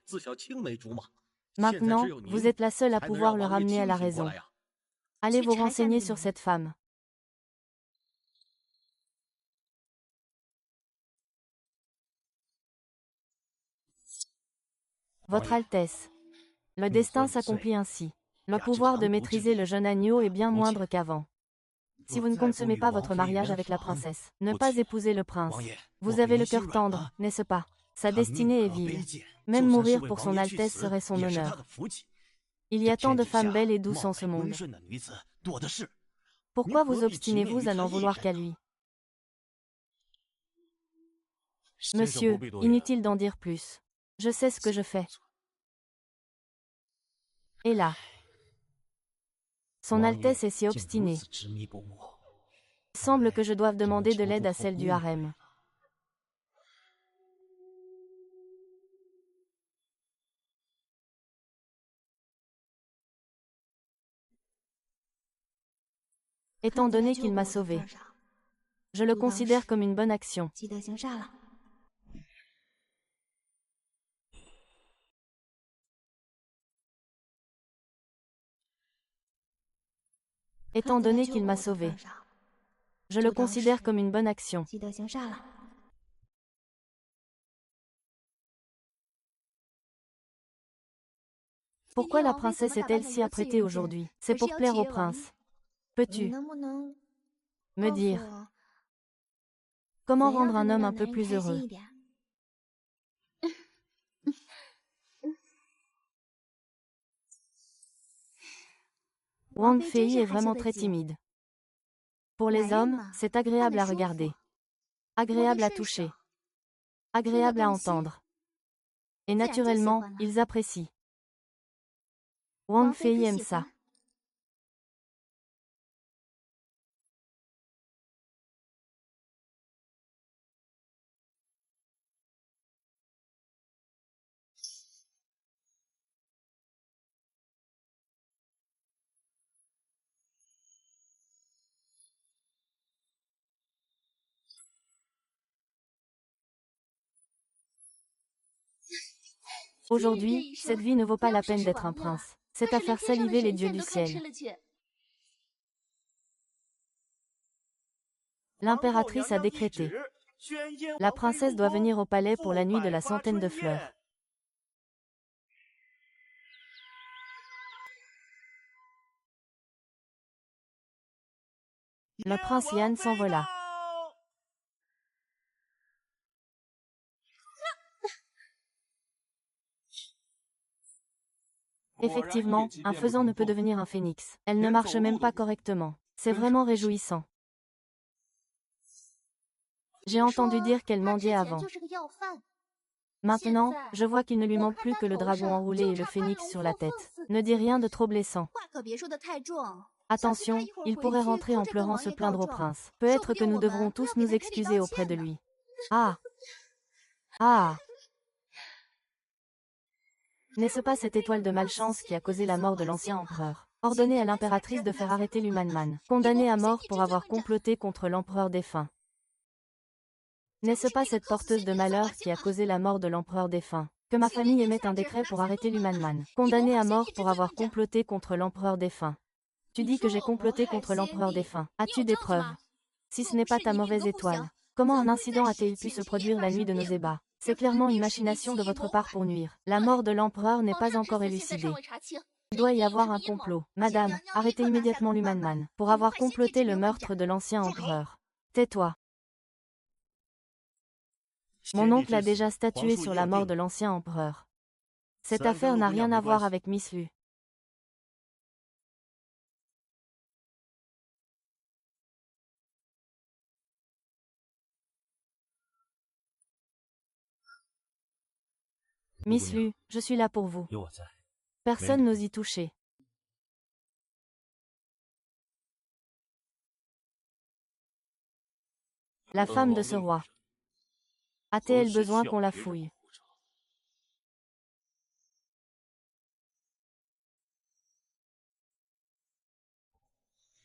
Maintenant, vous êtes la seule à pouvoir le ramener à la raison. Allez vous renseigner sur cette femme. Votre Altesse, le destin s'accomplit ainsi. Le pouvoir de maîtriser le jeune agneau est bien moindre qu'avant. Si vous ne consommez pas votre mariage avec la princesse, ne pas épouser le prince. Vous avez le cœur tendre, n'est-ce pas? Sa destinée est vive. Même mourir pour son Altesse serait son honneur. Il y a tant de femmes belles et douces en ce monde. Pourquoi vous obstinez-vous à n'en vouloir qu'à lui? Monsieur, inutile d'en dire plus. Je sais ce que je fais. Et là, son Altesse est si obstinée. Il semble que je doive demander de l'aide à celle du harem. Étant donné qu'il m'a sauvé, je le considère comme une bonne action. Étant donné qu'il m'a sauvé, je le considère comme une bonne action. Pourquoi la princesse est-elle si apprêtée aujourd'hui? C'est pour plaire au prince. Peux-tu me dire comment rendre un homme un peu plus heureux? Wang Fei est vraiment très timide. Pour les hommes, c'est agréable à regarder, agréable à toucher, agréable à entendre. Et naturellement, ils apprécient. Wang Fei aime ça. Aujourd'hui, cette vie ne vaut pas la peine d'être un prince. C'est à faire saliver les dieux du ciel. L'impératrice a décrété. La princesse doit venir au palais pour la nuit de la centaine de fleurs. Le prince Yan s'envola. Effectivement, un faisan ne peut devenir un phénix. Elle ne marche même pas correctement. C'est vraiment réjouissant. J'ai entendu dire qu'elle mendiait avant. Maintenant, je vois qu'il ne lui manque plus que le dragon enroulé et le phénix sur la tête. Ne dis rien de trop blessant. Attention, il pourrait rentrer en pleurant se plaindre au prince. Peut-être que nous devrons tous nous excuser auprès de lui. Ah! Ah! N'est-ce pas cette étoile de malchance qui a causé la mort de l'ancien empereur? Ordonnez à l'impératrice de faire arrêter l'Humanman, condamné à mort pour avoir comploté contre l'empereur défunt. N'est-ce pas cette porteuse de malheur qui a causé la mort de l'empereur défunt? Que ma famille émette un décret pour arrêter l'Humanman. Condamné à mort pour avoir comploté contre l'empereur défunt. Tu dis que j'ai comploté contre l'empereur défunt. As-tu des preuves? Si ce n'est pas ta mauvaise étoile. Comment un incident a-t-il pu se produire la nuit de nos ébats? C'est clairement une machination de votre part pour nuire. La mort de l'empereur n'est pas encore élucidée. Il doit y avoir un complot. Madame, arrêtez immédiatement l'Humanman pour avoir comploté le meurtre de l'ancien empereur. Tais-toi. Mon oncle a déjà statué sur la mort de l'ancien empereur. Cette affaire n'a rien à voir avec Miss Lu. Miss Lu, je suis là pour vous. Personne n'ose y toucher. La femme de ce roi. A-t-elle besoin qu'on la fouille?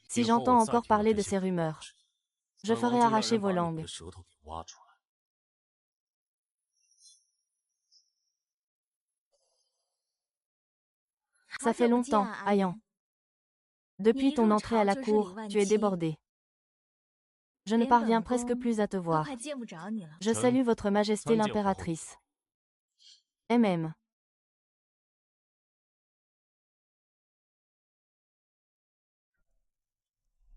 Si j'entends encore parler de ces rumeurs, je ferai arracher vos langues. Ça fait longtemps, Ayan. Depuis ton entrée à la cour, tu es débordé. Je ne parviens presque plus à te voir. Je salue votre majesté l'impératrice. MM.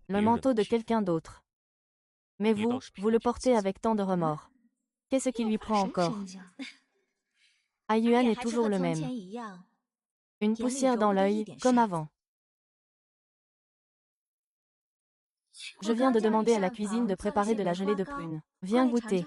Le manteau de quelqu'un d'autre. Mais vous, vous le portez avec tant de remords. Qu'est-ce qui lui prend encore? Ayuan est toujours le même. Une poussière dans l'œil, comme avant. Je viens de demander à la cuisine de préparer de la gelée de prunes. Viens goûter.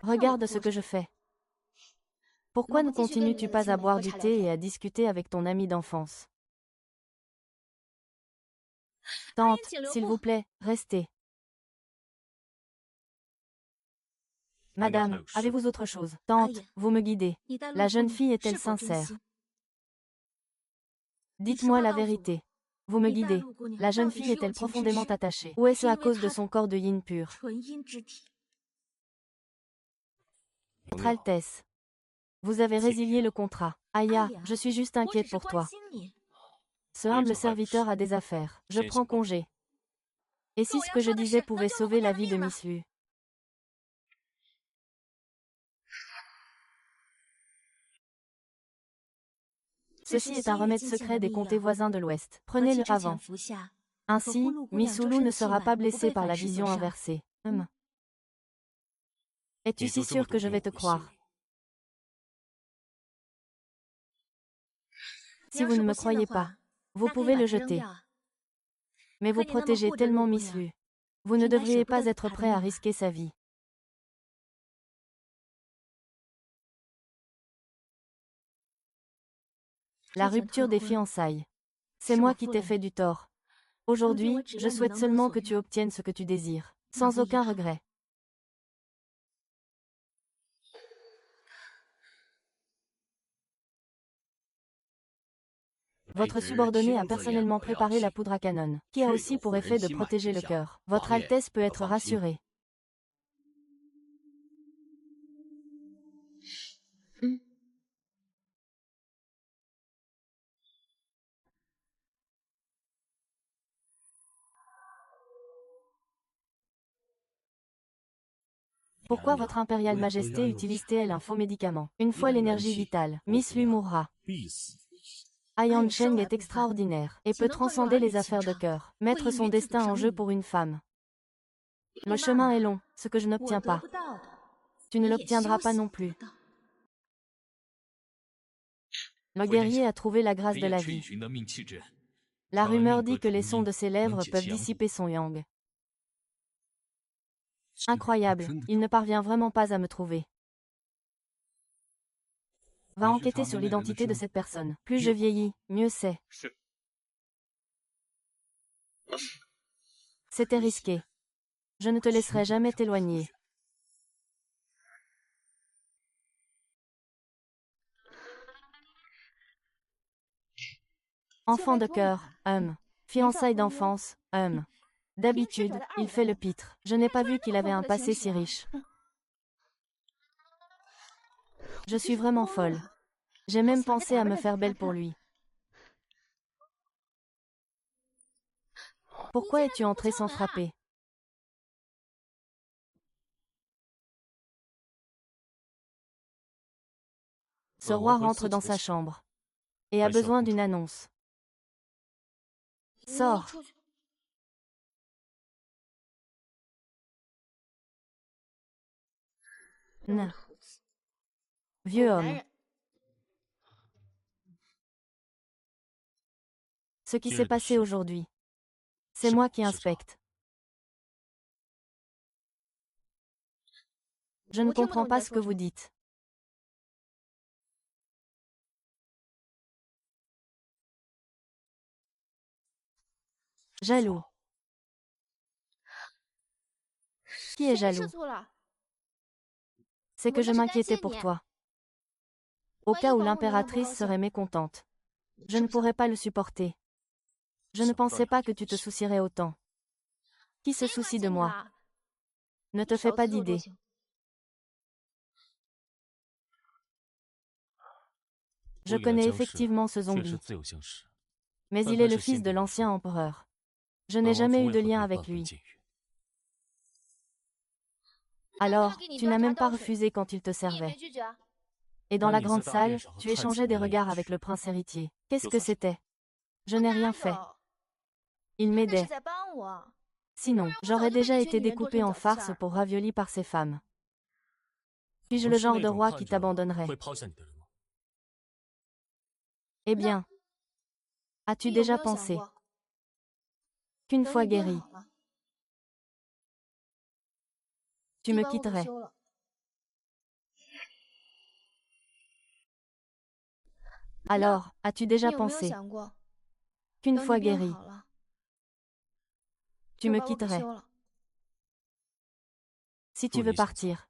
Regarde ce que je fais. Pourquoi ne continues-tu pas à boire du thé et à discuter avec ton ami d'enfance? Tante, s'il vous plaît, restez. Madame, avez-vous autre chose? Tante, vous me guidez. La jeune fille est-elle sincère? Dites-moi la vérité. Vous me guidez. La jeune fille est-elle profondément attachée? Ou est-ce à cause de son corps de yin pur? Votre Altesse. Vous avez résilié le contrat. Aya, je suis juste inquiète pour toi. Ce humble serviteur a des affaires. Je prends congé. Et si ce que je disais pouvait sauver la vie de Miss Lu? Ceci est un remède secret des comtés voisins de l'Ouest. Prenez-le avant. Ainsi, Miss Lu ne sera pas blessée par la vision inversée. Es-tu si sûr que je vais te croire? Si vous ne me croyez pas, vous pouvez le jeter. Mais vous protégez tellement Miss Lu. Vous ne devriez pas être prêt à risquer sa vie. La rupture des fiançailles. C'est moi qui t'ai fait du tort. Aujourd'hui, je souhaite seulement que tu obtiennes ce que tu désires, sans aucun regret. Votre subordonné a personnellement préparé la poudre à canon, qui a aussi pour effet de protéger le cœur. Votre Altesse peut être rassurée. Pourquoi votre impériale majesté utilise-t-elle un faux médicament? Une fois l'énergie vitale, Miss Lu mourra. Ayan Cheng est extraordinaire et peut transcender les affaires de cœur, mettre son destin en jeu pour une femme. Le chemin est long, ce que je n'obtiens pas. Tu ne l'obtiendras pas non plus. Le guerrier a trouvé la grâce de la vie. La rumeur dit que les sons de ses lèvres peuvent dissiper son yang. Incroyable, il ne parvient vraiment pas à me trouver. Va enquêter sur l'identité de cette personne. Plus je vieillis, mieux c'est. C'était risqué. Je ne te laisserai jamais t'éloigner. Enfant de cœur, fiançailles d'enfance, D'habitude, il fait le pitre. Je n'ai pas vu qu'il avait un passé si riche. Je suis vraiment folle. J'ai même pensé à me faire belle pour lui. Pourquoi es-tu entré sans frapper? Ce roi rentre dans sa chambre et a besoin d'une annonce. Sors. Vieux homme. Ce qui s'est passé aujourd'hui. C'est moi qui inspecte. Je ne comprends pas ce que vous dites. Jaloux. Qui est jaloux? C'est que je m'inquiétais pour toi. Au cas où l'impératrice serait mécontente. Je ne pourrais pas le supporter. Je ne pensais pas que tu te soucierais autant. Qui se soucie de moi? Ne te fais pas d'idées. Je connais effectivement ce zombie. Mais il est le fils de l'ancien empereur. Je n'ai jamais eu de lien avec lui. Alors, tu n'as même pas refusé quand il te servait. Et dans la grande salle, tu échangeais des regards avec le prince héritier. Qu'est-ce que c'était? Je n'ai rien fait. Il m'aidait. Sinon, j'aurais déjà été découpé en farce pour ravioli par ces femmes. Suis-je le genre de roi qui t'abandonnerait? Eh bien, as-tu déjà pensé qu'une fois guéri, tu me quitterais? Alors, as-tu déjà pensé qu'une fois guéri, tu me quitterais? Si tu veux partir,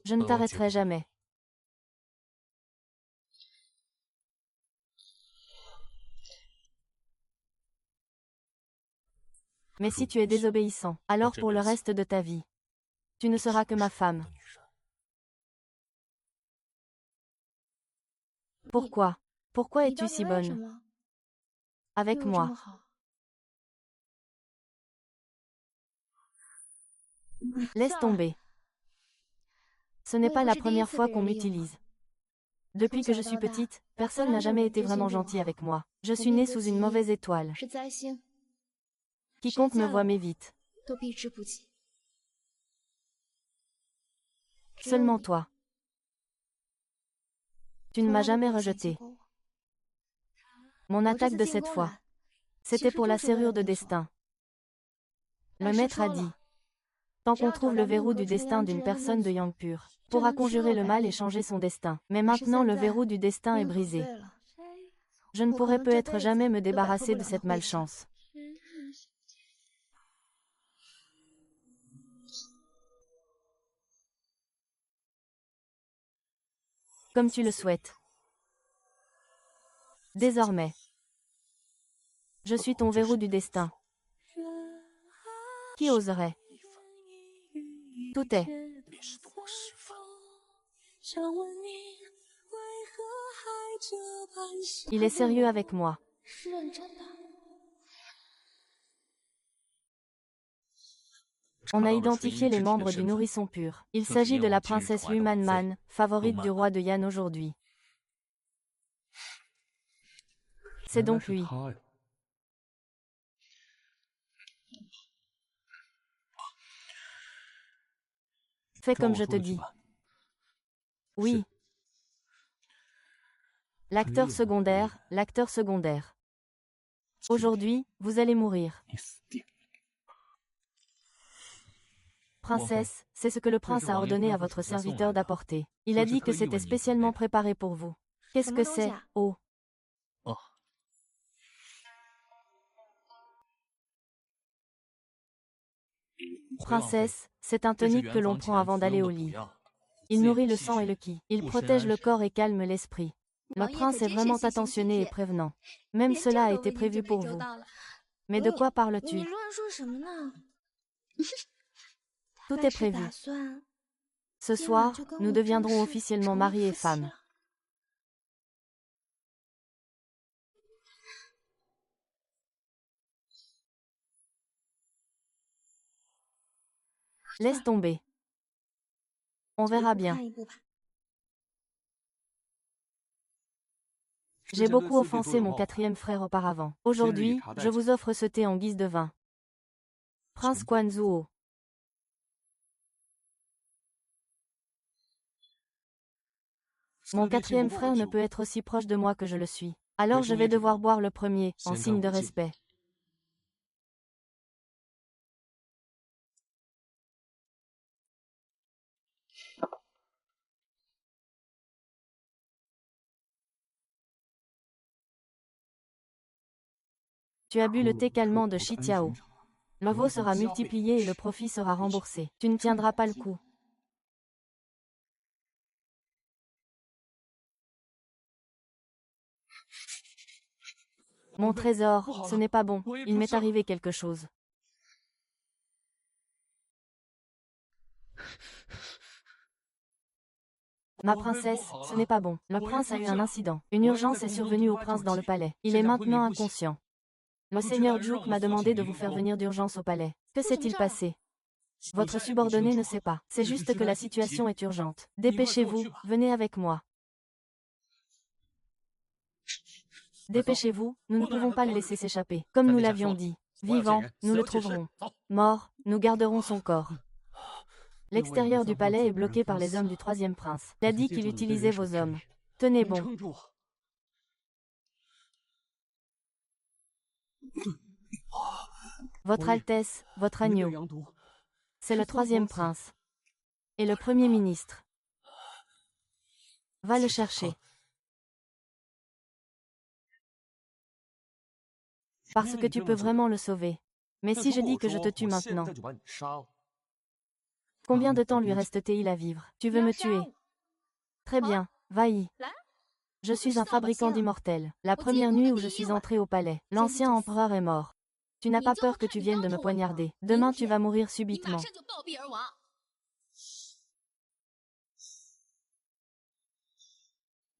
je ne t'arrêterai jamais. Mais si tu es désobéissant, alors pour le reste de ta vie, tu ne seras que ma femme. Pourquoi? Pourquoi es-tu si bonne avec moi? Laisse tomber. Ce n'est pas la première fois qu'on m'utilise. Depuis que je suis petite, personne n'a jamais été vraiment gentil avec moi. Je suis née sous une mauvaise étoile. Quiconque me voit m'évite. Seulement toi. Tu ne m'as jamais rejeté. Mon attaque de cette fois, c'était pour la serrure de destin. Le maître a dit, tant qu'on trouve le verrou du destin d'une personne de Yang pure, pourra conjurer le mal et changer son destin. Mais maintenant le verrou du destin est brisé. Je ne pourrai peut-être jamais me débarrasser de cette malchance. Comme tu le souhaites. Désormais, je suis ton verrou du destin. Qui oserait? Tout est. Il est sérieux avec moi. On a identifié les membres du nourrisson pur. Il s'agit de la princesse Lu Man, favorite du roi de Yan aujourd'hui. C'est donc lui. Fais comme je te dis. Oui. L'acteur secondaire, l'acteur secondaire. Aujourd'hui, vous allez mourir. Princesse, c'est ce que le prince a ordonné à votre serviteur d'apporter. Il a dit que c'était spécialement préparé pour vous. Qu'est-ce que c'est? Oh. Princesse, c'est un tonique que l'on prend avant d'aller au lit. Il nourrit le sang et le ki. Il protège le corps et calme l'esprit. Le prince est vraiment attentionné et prévenant. Même cela a été prévu pour vous. Mais de quoi parles-tu? Tout est prévu. Ce soir, nous deviendrons officiellement mari et femme. Laisse tomber. On verra bien. J'ai beaucoup offensé mon quatrième frère auparavant. Aujourd'hui, je vous offre ce thé en guise de vin. Prince Quanzuo. Mon quatrième frère ne peut être aussi proche de moi que je le suis. Alors je vais devoir boire le premier, en signe de respect. Tu as bu le thé calmant de Shi Tiao. Le veau sera multiplié et le profit sera remboursé. Tu ne tiendras pas le coup. Mon trésor, ce n'est pas bon. Il m'est arrivé quelque chose. Ma princesse, ce n'est pas bon. Le prince a eu un incident. Une urgence est survenue au prince dans le palais. Il est maintenant inconscient. Le seigneur Juk m'a demandé de vous faire venir d'urgence au palais. Que s'est-il passé? Votre subordonné ne sait pas. C'est juste que la situation est urgente. Dépêchez-vous, venez avec moi. Dépêchez-vous, nous ne pouvons pas le laisser s'échapper. Comme nous l'avions dit. Vivant, nous le trouverons. Mort, nous garderons son corps. L'extérieur du palais est bloqué par les hommes du troisième prince. Il a dit qu'il utilisait vos hommes. Tenez bon. Votre Altesse, votre agneau. C'est le troisième prince. Et le premier ministre. Va le chercher. Parce que tu peux vraiment le sauver. Mais si je dis que je te tue maintenant, combien de temps lui reste-t-il à vivre? Tu veux me tuer? Très bien, va-y. Je suis un fabricant d'immortels. La première nuit où je suis entré au palais, l'ancien empereur est mort. Tu n'as pas peur que tu viennes de me poignarder. Demain tu vas mourir subitement.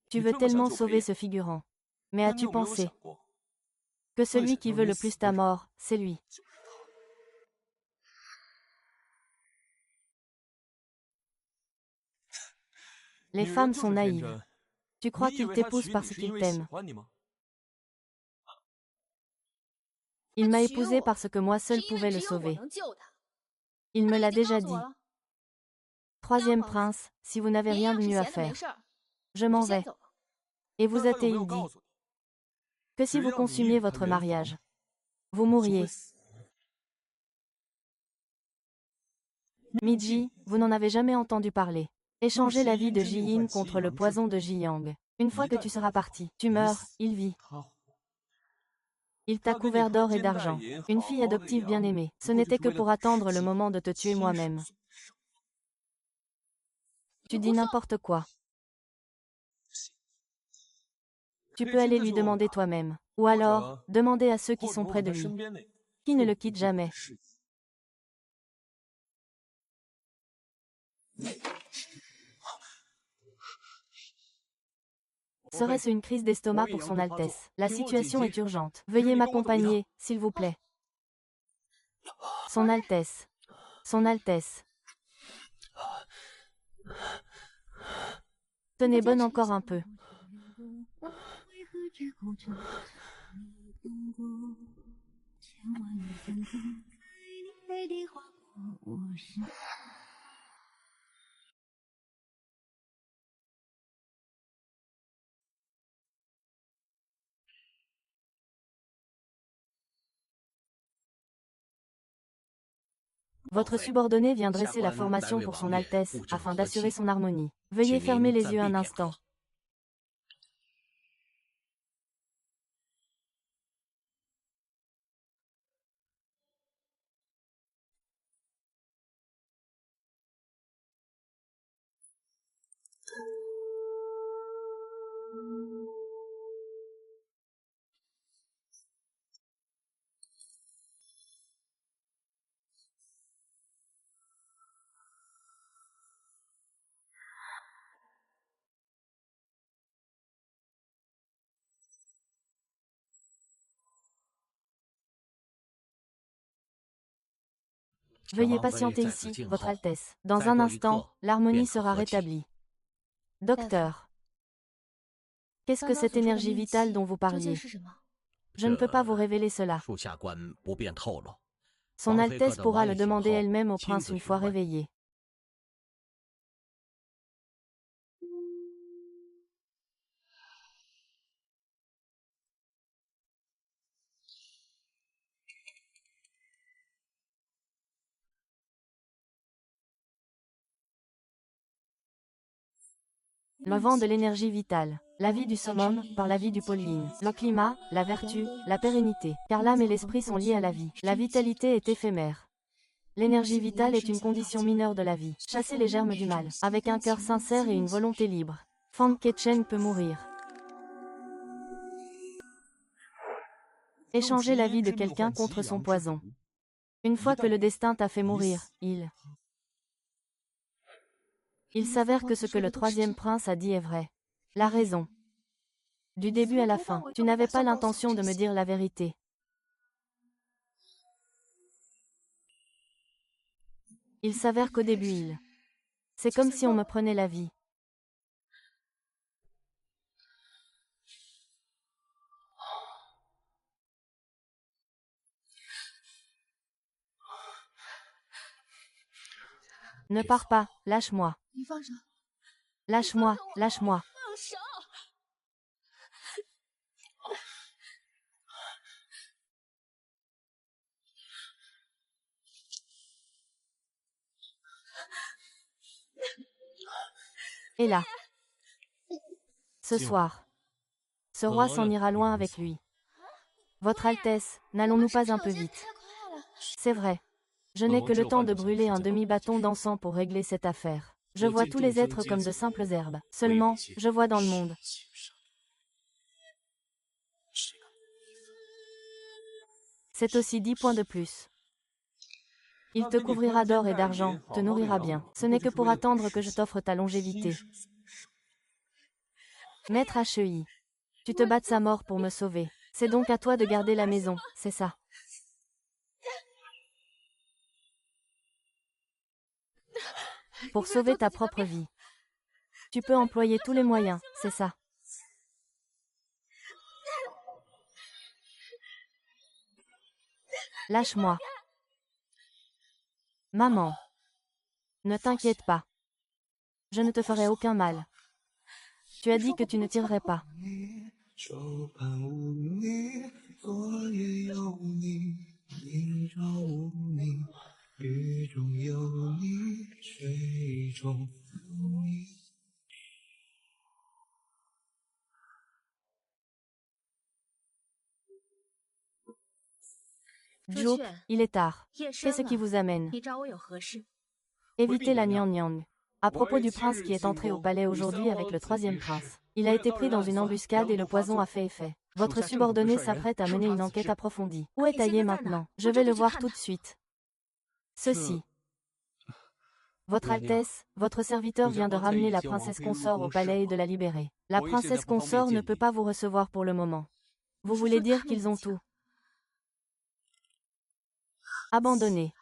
Tu veux tellement sauver ce figurant. Mais as-tu pensé que celui qui veut le plus ta mort, c'est lui? Les femmes sont naïves. Tu crois qu'il t'épouse parce qu'il t'aime. Il m'a épousé parce que moi seul pouvais le sauver. Il me l'a déjà dit. Troisième prince, si vous n'avez rien de mieux à faire, je m'en vais. Et vous a-t-il dit que si vous consumiez votre mariage, vous mourriez? Miji, vous n'en avez jamais entendu parler. Échanger la vie de Ji Yin contre le poison de Ji Yang. Une fois que tu seras parti, tu meurs, il vit. Il t'a couvert d'or et d'argent. Une fille adoptive bien-aimée. Ce n'était que pour attendre le moment de te tuer moi-même. Tu dis n'importe quoi. Tu peux aller lui demander toi-même. Ou alors, demander à ceux qui sont près de lui. Qui ne le quitte jamais. Serait-ce une crise d'estomac pour son Altesse? La situation est urgente. Veuillez m'accompagner, s'il vous plaît. Son Altesse. Son Altesse. Tenez bonne encore un peu. Votre subordonné vient dresser la formation pour son Altesse, afin d'assurer son harmonie. Veuillez fermer les yeux un instant. Veuillez patienter ici, Votre Altesse. Dans un instant, l'harmonie sera rétablie. Docteur. Qu'est-ce que cette énergie vitale dont vous parliez? Je ne peux pas vous révéler cela. Son Altesse pourra le demander elle-même au prince une fois réveillé. Le vent de l'énergie vitale. La vie du summum, par la vie du Pauline. Le climat, la vertu, la pérennité. Car l'âme et l'esprit sont liés à la vie. La vitalité est éphémère. L'énergie vitale est une condition mineure de la vie. Chasser les germes du mal, avec un cœur sincère et une volonté libre. Fan Ketchen peut mourir. Échanger la vie de quelqu'un contre son poison. Une fois que le destin t'a fait mourir, il s'avère que ce que le troisième prince a dit est vrai. La raison. Du début à la fin, tu n'avais pas l'intention de me dire la vérité. Il s'avère qu'au début c'est comme si on me prenait la vie. Ne pars pas, lâche-moi. Lâche-moi, lâche-moi. Et là, ce soir, ce roi s'en ira loin avec lui. Votre Altesse, n'allons-nous pas un peu vite? C'est vrai. Je n'ai que le temps de brûler un demi-bâton d'encens pour régler cette affaire. Je vois tous les êtres comme de simples herbes. Seulement, je vois dans le monde. C'est aussi 10 points de plus. Il te couvrira d'or et d'argent, te nourrira bien. Ce n'est que pour attendre que je t'offre ta longévité. Maître HEI. Tu te bats de sa mort pour me sauver. C'est donc à toi de garder la maison, c'est ça. Pour sauver ta propre vie. Tu peux employer tous les moyens, c'est ça. Lâche-moi. Maman. Ne t'inquiète pas. Je ne te ferai aucun mal. Tu as dit que tu ne tirerais pas. Juke, il est tard. Qu'est-ce qui vous amène? Évitez la Nian. À propos du prince qui est entré au palais aujourd'hui avec le troisième prince. Il a été pris dans une embuscade et le poison a fait effet. Votre subordonné s'apprête à mener une enquête approfondie. Où est Taillé maintenant? Je vais le voir tout de suite. Ceci. Votre Altesse, votre serviteur vient de ramener la princesse consort au palais et de la libérer. La princesse consort ne peut pas vous recevoir pour le moment. Vous voulez dire qu'ils ont tout abandonné?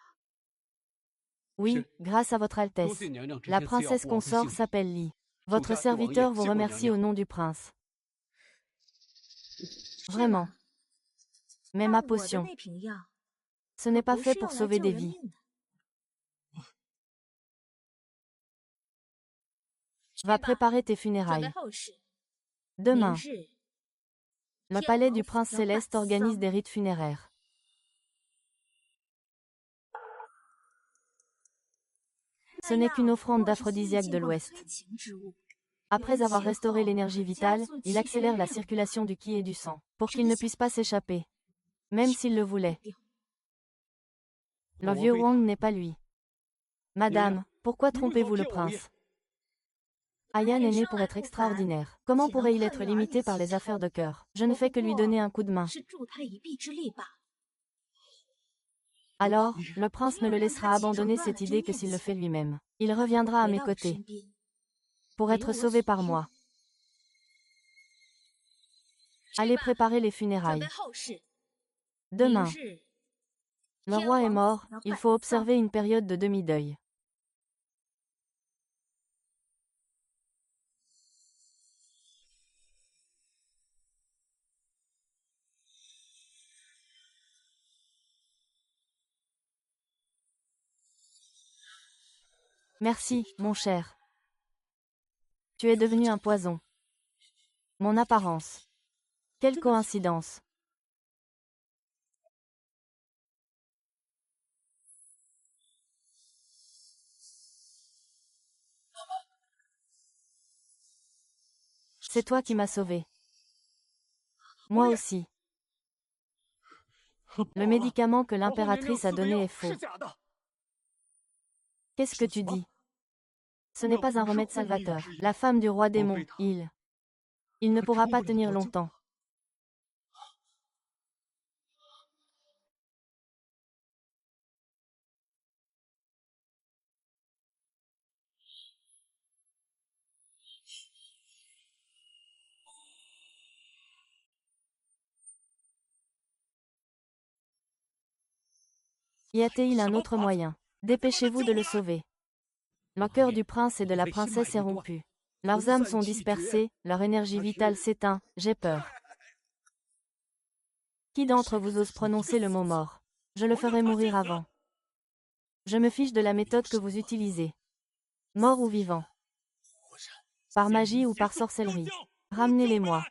Oui, grâce à votre Altesse. La princesse consort s'appelle Li. Votre serviteur vous remercie au nom du prince. Vraiment. Mais ma potion, ce n'est pas fait pour sauver des vies. Va préparer tes funérailles. Demain, le palais du prince céleste organise des rites funéraires. Ce n'est qu'une offrande d'aphrodisiaque de l'Ouest. Après avoir restauré l'énergie vitale, il accélère la circulation du ki et du sang, pour qu'il ne puisse pas s'échapper, même s'il le voulait. Le vieux Wang n'est pas lui. Madame, pourquoi trompez-vous le prince? Ayan est né pour être extraordinaire. Comment pourrait-il être limité par les affaires de cœur? Je ne fais que lui donner un coup de main. Alors, le prince ne le laissera abandonner cette idée que s'il le fait lui-même. Il reviendra à mes côtés. Pour être sauvé par moi. Allez préparer les funérailles. Demain. Le roi est mort, il faut observer une période de demi-deuil. Merci, mon cher. Tu es devenu un poison. Mon apparence. Quelle coïncidence. C'est toi qui m'as sauvé. Moi aussi. Le médicament que l'impératrice a donné est faux. Qu'est-ce que tu dis? Ce n'est pas un remède salvateur. La femme du roi démon, il ne pourra pas tenir longtemps. Y a-t-il un autre moyen? Dépêchez-vous de le sauver. Le cœur du prince et de la princesse est rompu. Leurs âmes sont dispersées, leur énergie vitale s'éteint, j'ai peur. Qui d'entre vous ose prononcer le mot mort? Je le ferai mourir avant. Je me fiche de la méthode que vous utilisez. Mort ou vivant? Par magie ou par sorcellerie? Ramenez-les-moi.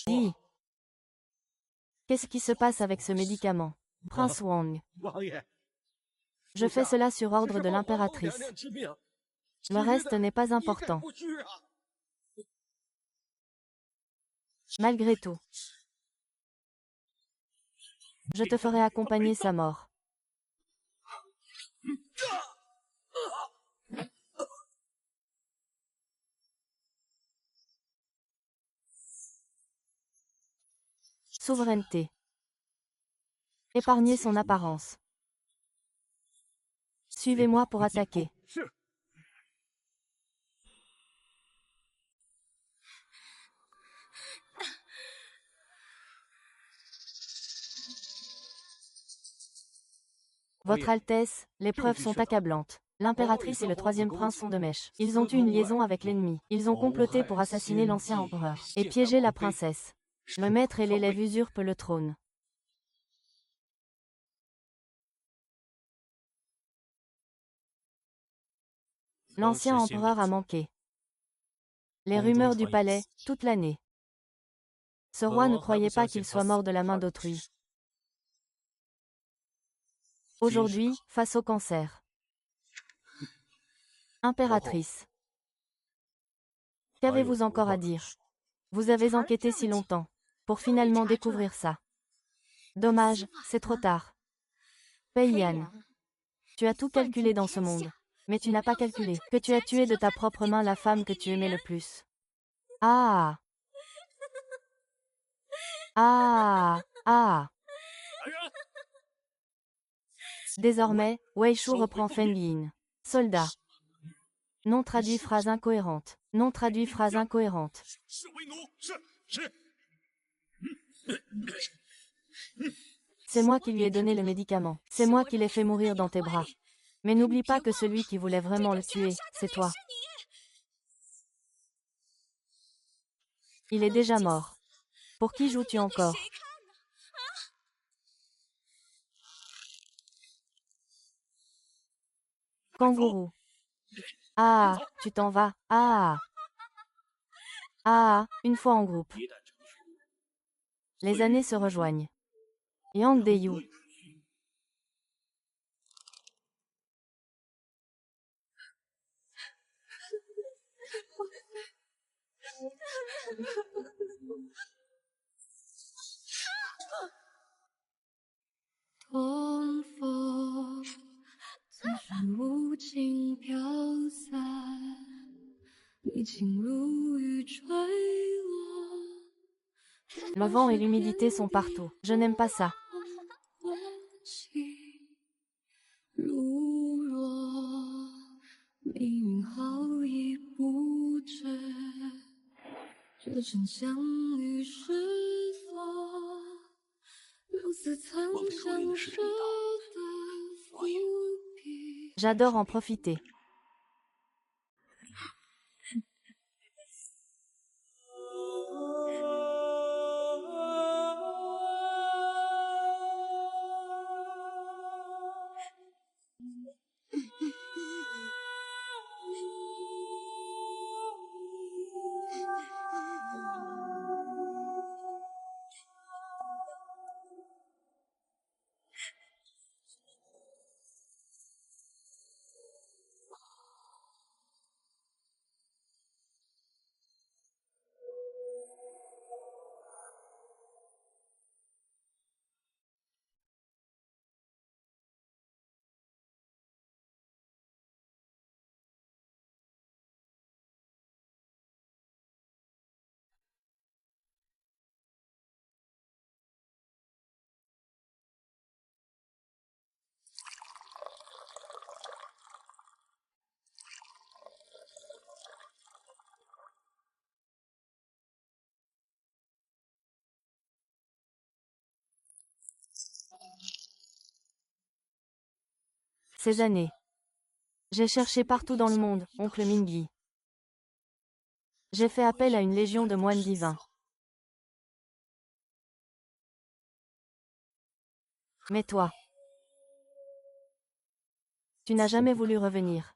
Dis. Qu'est-ce qui se passe avec ce médicament? Prince Wang. Je fais cela sur ordre de l'impératrice. Le reste n'est pas important. Malgré tout, je te ferai accompagner sa mort. Souveraineté. Épargnez son apparence. Suivez-moi pour attaquer. Votre Altesse, les preuves sont accablantes. L'impératrice et le troisième prince sont de mèche. Ils ont eu une liaison avec l'ennemi. Ils ont comploté pour assassiner l'ancien empereur et piéger la princesse. Le maître et l'élève usurpent le trône. L'ancien empereur a manqué. Les rumeurs du palais, toute l'année. Ce roi ne croyait pas qu'il soit mort de la main d'autrui. Aujourd'hui, face au cancer. Impératrice. Qu'avez-vous encore à dire? Vous avez enquêté si longtemps, pour finalement découvrir ça. Dommage, c'est trop tard. Pei Yan. Tu as tout calculé dans ce monde. Mais tu n'as pas calculé que tu as tué de ta propre main la femme que tu aimais le plus. Ah. Ah. Ah. Désormais, Wei Shu reprend Feng Yin. Soldat. Non traduit phrase incohérente. Non traduit phrase incohérente. C'est moi qui lui ai donné le médicament. C'est moi qui l'ai fait mourir dans tes bras. Mais n'oublie pas que celui qui voulait vraiment le tuer, c'est toi. Il est déjà mort. Pour qui joues-tu encore? Kangourou. Ah, tu t'en vas. Ah. Ah, une fois en groupe. Les années se rejoignent. Yang Deyu. Le vent et l'humidité sont partout. Je n'aime pas ça. J'adore en profiter. Ces années. J'ai cherché partout dans le monde, oncle Mingyi. J'ai fait appel à une légion de moines divins. Mais toi, tu n'as jamais voulu revenir.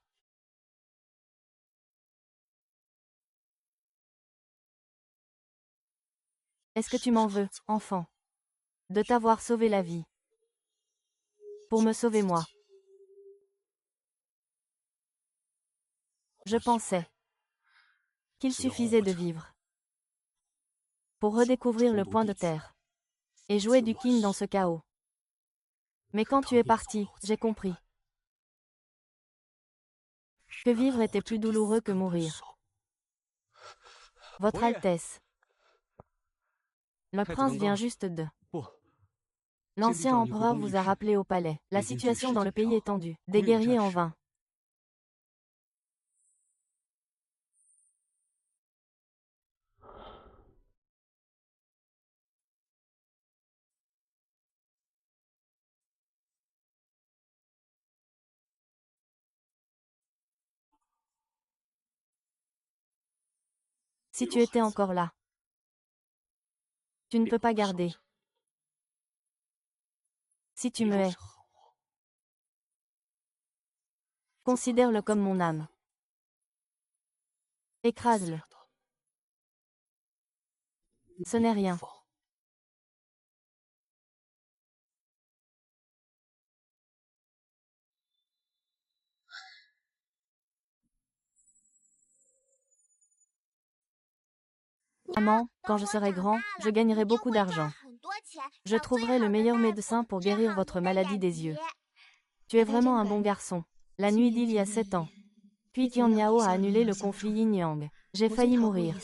Est-ce que tu m'en veux, enfant, de t'avoir sauvé la vie, pour me sauver moi? Je pensais qu'il suffisait de vivre pour redécouvrir le point de terre et jouer du kin dans ce chaos. Mais quand tu es parti, j'ai compris que vivre était plus douloureux que mourir. Votre Altesse, le prince vient juste de... L'ancien empereur vous a rappelé au palais. La situation dans le pays est tendue. Des guerriers en vain. Si tu étais encore là, tu ne peux pas garder. Si tu me hais, considère-le comme mon âme. Écrase-le. Ce n'est rien. Maman, quand je serai grand, je gagnerai beaucoup d'argent. Je trouverai le meilleur médecin pour guérir votre maladie des yeux. Tu es vraiment un bon garçon. La nuit d'il y a 7 ans. Puis Qian Niao a annulé le conflit yin-yang. J'ai failli mourir.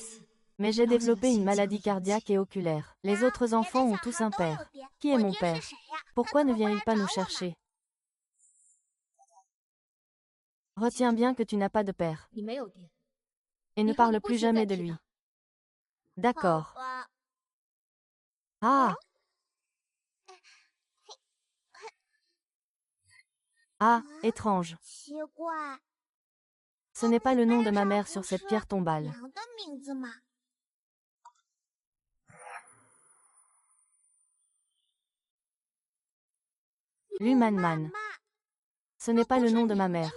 Mais j'ai développé une maladie cardiaque et oculaire. Les autres enfants ont tous un père. Qui est mon père? Pourquoi ne vient-il pas nous chercher? Retiens bien que tu n'as pas de père. Et ne parle plus jamais de lui. D'accord. Ah! Ah, étrange. Ce n'est pas le nom de ma mère sur cette pierre tombale. Lumanman. Ce n'est pas le nom de ma mère.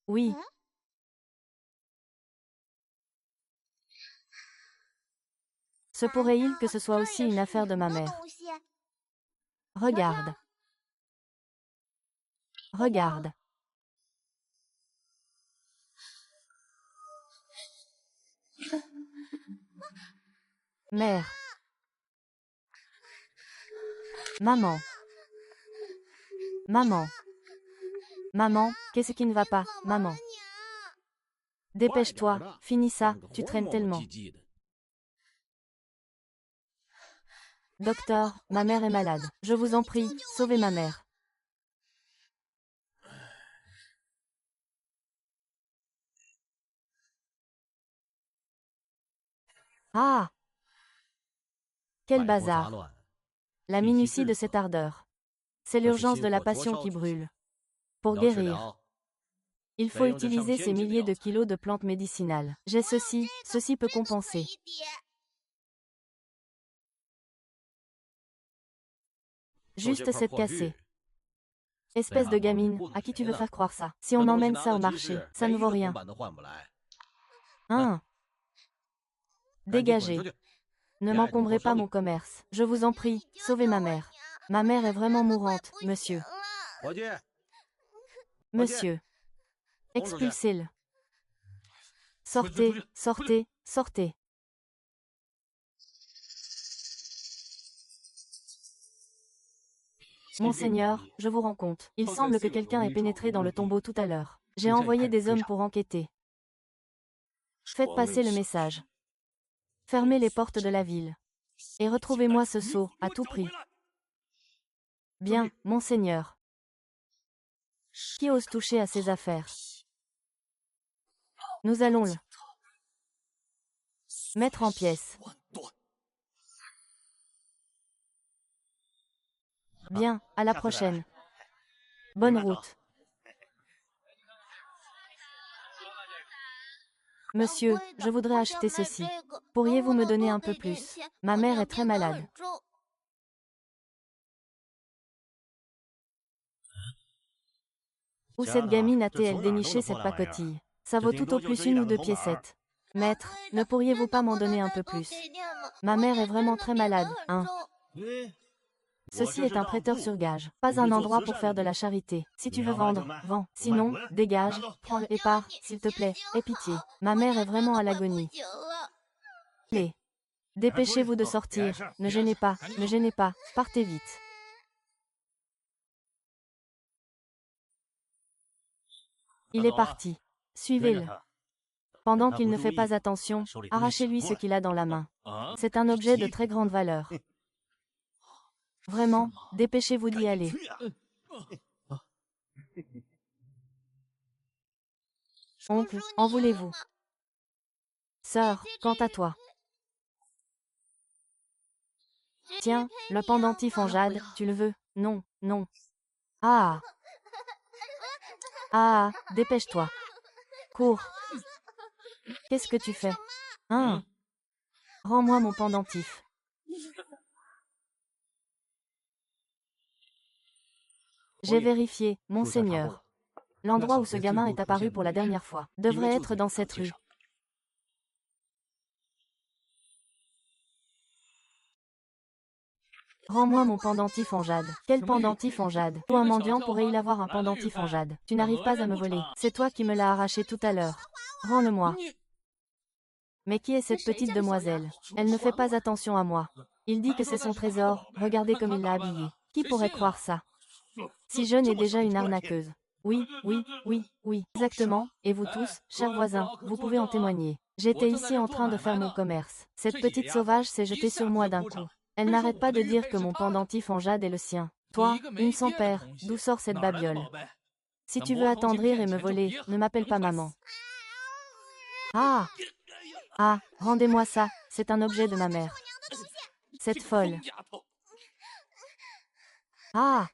Oui. Se pourrait-il que ce soit aussi une affaire de ma mère? Regarde. Regarde. Mère. Maman. Maman. Maman, qu'est-ce qui ne va pas, maman? Dépêche-toi, finis ça, tu traînes tellement. Docteur, ma mère est malade. Je vous en prie, sauvez ma mère. Ah! Quel bazar! La minutie de cette ardeur. C'est l'urgence de la passion qui brûle. Pour guérir, il faut utiliser ces milliers de kilos de plantes médicinales. J'ai ceci peut compenser. Juste cette cassée. Espèce de gamine, à qui tu veux faire croire ça? Si on emmène ça au marché, ça ne vaut rien. Hein? Dégagez. Ne m'encombrez pas mon commerce. Je vous en prie, sauvez ma mère. Ma mère est vraiment mourante, monsieur. Monsieur. Expulsez-le. Sortez, sortez, sortez. Monseigneur, je vous rends compte. Il semble que quelqu'un ait pénétré dans le tombeau tout à l'heure. J'ai envoyé des hommes pour enquêter. Faites passer le message. Fermez les portes de la ville. Et retrouvez-moi ce sceau, à tout prix. Bien, monseigneur. Qui ose toucher à ces affaires? Nous allons le mettre en pièces. Bien, à la prochaine. Bonne route. Monsieur, je voudrais acheter ceci. Pourriez-vous me donner un peu plus? Ma mère est très malade. Où cette gamine a-t-elle déniché cette pacotille? Ça vaut tout au plus 1 ou 2 piécettes. Maître, ne pourriez-vous pas m'en donner un peu plus? Ma mère est vraiment très malade, hein? Ceci est un prêteur sur gage, pas un endroit pour faire de la charité. Si tu veux vendre, vends. Sinon, dégage, prends-le et pars, s'il te plaît, aie pitié. Ma mère est vraiment à l'agonie. Allez. Dépêchez-vous de sortir, ne gênez pas, partez vite. Il est parti. Suivez-le. Pendant qu'il ne fait pas attention, arrachez-lui ce qu'il a dans la main. C'est un objet de très grande valeur. Vraiment, dépêchez-vous d'y aller. Oncle, en voulez-vous? Sœur, quant à toi. Tiens, le pendentif en jade, tu le veux? Non, non. Ah! Ah, dépêche-toi. Cours. Qu'est-ce que tu fais? Hein? Rends-moi mon pendentif. J'ai vérifié, monseigneur. L'endroit où ce gamin est apparu pour la dernière fois devrait être dans cette rue. Rends-moi mon pendentif en jade. Quel pendentif en jade? Toi, un mendiant pourrait-il avoir un pendentif en jade? Tu n'arrives pas à me voler. C'est toi qui me l'as arraché tout à l'heure. Rends-le-moi. Mais qui est cette petite demoiselle? Elle ne fait pas attention à moi. Il dit que c'est son trésor, regardez comme il l'a habillée. Qui pourrait croire ça? Si jeune est déjà une arnaqueuse. Oui, oui, oui, oui, exactement, et vous tous, chers voisins, vous pouvez en témoigner. J'étais ici en train de faire mon commerce. Cette petite sauvage s'est jetée sur moi d'un coup. Elle n'arrête pas de dire que mon pendentif en jade est le sien. Toi, une sans père, d'où sort cette babiole? Si tu veux attendrir et me voler, ne m'appelle pas maman. Ah! Ah, rendez-moi ça, c'est un objet de ma mère. Cette folle. Ah!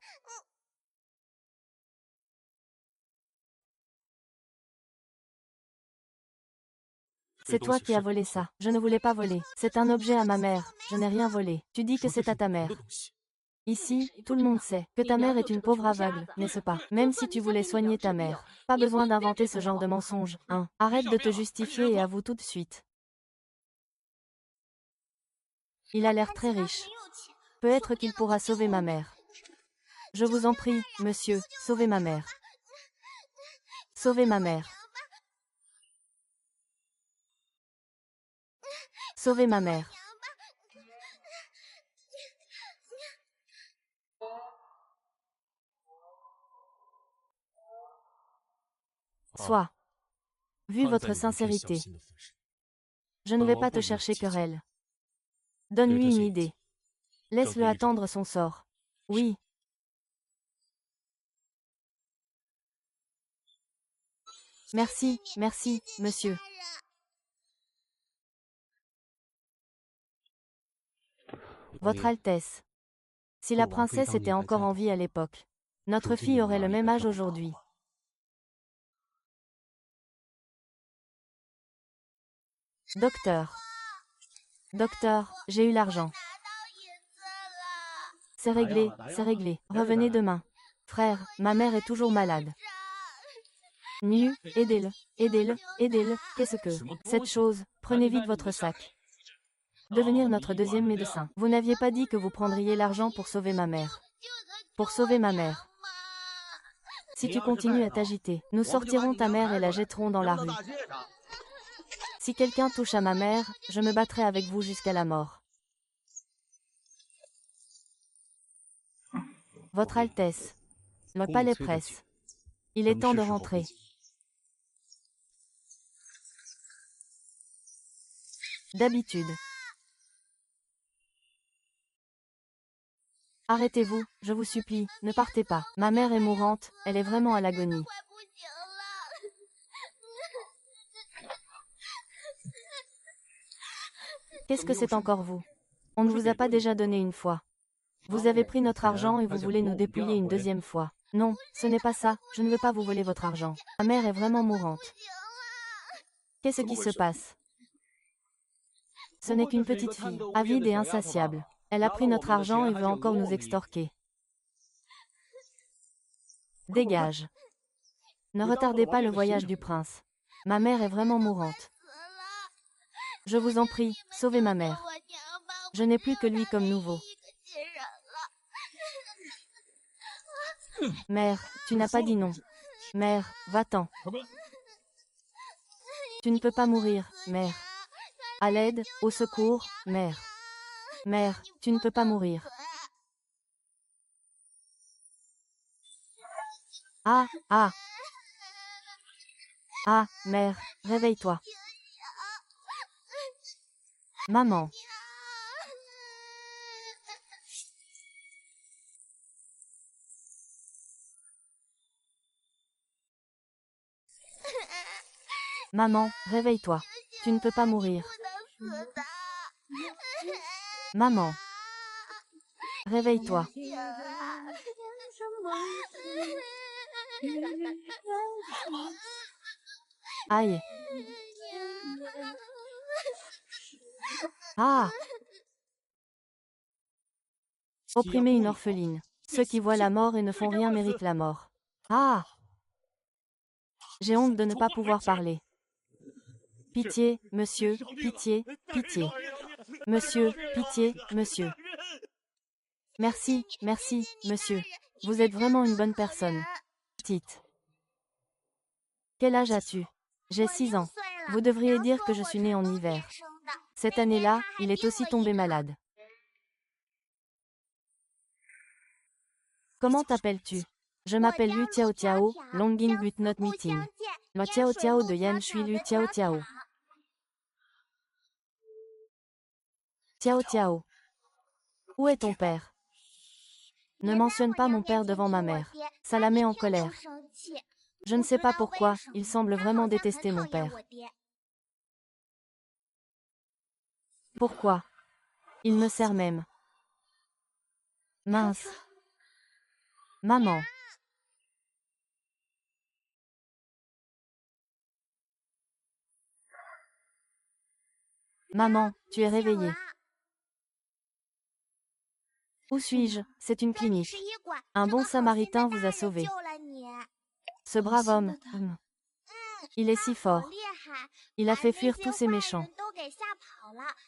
C'est toi qui as volé ça. Je ne voulais pas voler. C'est un objet à ma mère. Je n'ai rien volé. Tu dis que c'est à ta mère. Ici, tout le monde sait que ta mère est une pauvre aveugle, n'est-ce pas? Même si tu voulais soigner ta mère. Pas besoin d'inventer ce genre de mensonge, hein. Arrête de te justifier et avoue tout de suite. Il a l'air très riche. Peut-être qu'il pourra sauver ma mère. Je vous en prie, monsieur, sauvez ma mère. Sauvez ma mère. Sauvez ma mère. Sois. Vu votre sincérité, je ne vais pas te chercher querelle. Donne-lui une idée. Laisse-le attendre son sort. Oui. Merci, merci, monsieur. Votre Altesse. Si la princesse était encore en vie à l'époque, notre fille aurait le même âge aujourd'hui. Docteur. Docteur, j'ai eu l'argent. C'est réglé, c'est réglé. Revenez demain. Frère, ma mère est toujours malade. Nu, aidez-le, aidez-le, aidez-le. Qu'est-ce que cette chose? Prenez vite votre sac. Devenir notre deuxième médecin. Vous n'aviez pas dit que vous prendriez l'argent pour sauver ma mère. Pour sauver ma mère. Si tu continues à t'agiter, nous sortirons ta mère et la jetterons dans la rue. Si quelqu'un touche à ma mère, je me battrai avec vous jusqu'à la mort. Votre Altesse. Le palais presse. Il est temps de rentrer. D'habitude. Arrêtez-vous, je vous supplie, ne partez pas. Ma mère est mourante, elle est vraiment à l'agonie. Qu'est-ce que c'est encore vous? On ne vous a pas déjà donné une fois. Vous avez pris notre argent et vous voulez nous dépouiller une deuxième fois. Non, ce n'est pas ça, je ne veux pas vous voler votre argent. Ma mère est vraiment mourante. Qu'est-ce qui se passe? Ce n'est qu'une petite fille, avide et insatiable. Elle a pris notre argent et veut encore nous extorquer. Dégage. Ne retardez pas le voyage du prince. Ma mère est vraiment mourante. Je vous en prie, sauvez ma mère. Je n'ai plus que lui comme nouveau. Mère, tu n'as pas dit non. Mère, va-t'en. Tu ne peux pas mourir, mère. À l'aide, au secours, mère. Mère, tu ne peux pas mourir. Ah, ah. Ah, mère, réveille-toi. Maman. Maman, réveille-toi. Tu ne peux pas mourir. Maman. Réveille-toi. Aïe. Ah. Opprimer une orpheline. Ceux qui voient la mort et ne font rien méritent la mort. Ah. J'ai honte de ne pas pouvoir parler. Pitié, monsieur, pitié, pitié. Monsieur, pitié, monsieur. Merci, merci, monsieur. Vous êtes vraiment une bonne personne. Petite. Quel âge as-tu? J'ai 6 ans. Vous devriez dire que je suis née en hiver. Cette année-là, il est aussi tombé malade. Comment t'appelles-tu? Je m'appelle Lu Tiao Tiao, Longing But Not Meeting. Le Tiao Tiao de Yan Shui Lu Tiao Tiao. Tiao Tiao. Où est ton père? Ne mentionne pas mon père devant ma mère. Ça la met en colère. Je ne sais pas pourquoi, il semble vraiment détester mon père. Pourquoi? Il me sert même. Mince. Maman. Maman, tu es réveillée. Où suis-je? C'est une clinique. Un bon samaritain vous a sauvé. Ce brave homme, il est si fort. Il a fait fuir tous ces méchants.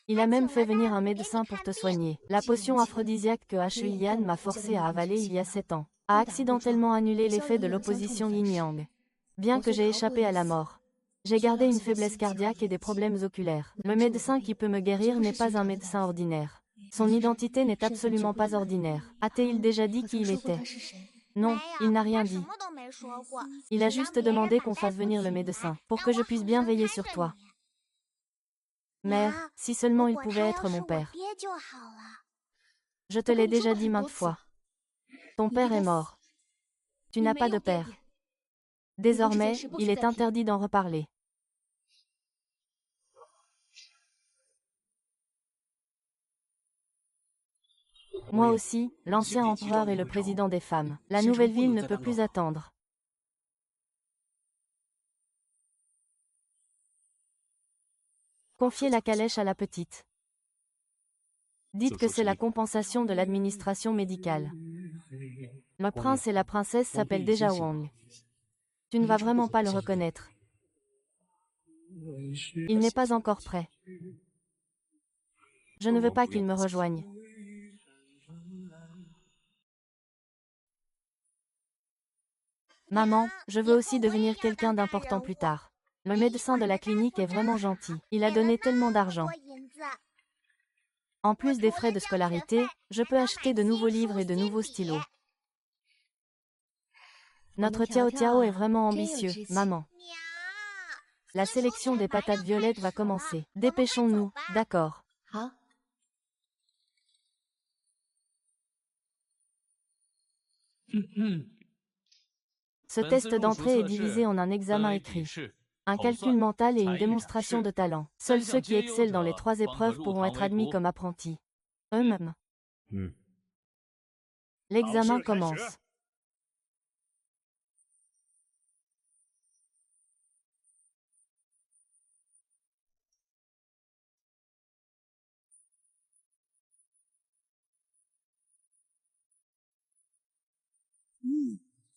Il a même fait venir un médecin pour te soigner. La potion aphrodisiaque que Yan m'a forcé à avaler il y a 7 ans a accidentellement annulé l'effet de l'opposition yin-yang. Bien que j'ai échappé à la mort, j'ai gardé une faiblesse cardiaque et des problèmes oculaires. Le médecin qui peut me guérir n'est pas un médecin ordinaire. Son identité n'est absolument pas ordinaire. A-t-il déjà dit qui il était? Non, il n'a rien dit. Il a juste demandé qu'on fasse venir le médecin, pour que je puisse bien veiller sur toi. Mère, si seulement il pouvait être mon père. Je te l'ai déjà dit maintes fois. Ton père est mort. Tu n'as pas de père. Désormais, il est interdit d'en reparler. Moi aussi, l'ancien empereur et le président des femmes. La nouvelle ville ne peut plus attendre. Confiez la calèche à la petite. Dites que c'est la compensation de l'administration médicale. Le prince et la princesse s'appellent déjà Wang. Tu ne vas vraiment pas le reconnaître. Il n'est pas encore prêt. Je ne veux pas qu'il me rejoigne. Maman, je veux aussi devenir quelqu'un d'important plus tard. Le médecin de la clinique est vraiment gentil. Il a donné tellement d'argent. En plus des frais de scolarité, je peux acheter de nouveaux livres et de nouveaux stylos. Notre Tiao Tiao est vraiment ambitieux, maman. La sélection des patates violettes va commencer. Dépêchons-nous, d'accord. Ce test d'entrée est divisé en un examen écrit, un calcul mental et une démonstration de talent. Seuls ceux qui excellent dans les 3 épreuves pourront être admis comme apprentis. Eux-mêmes. L'examen commence.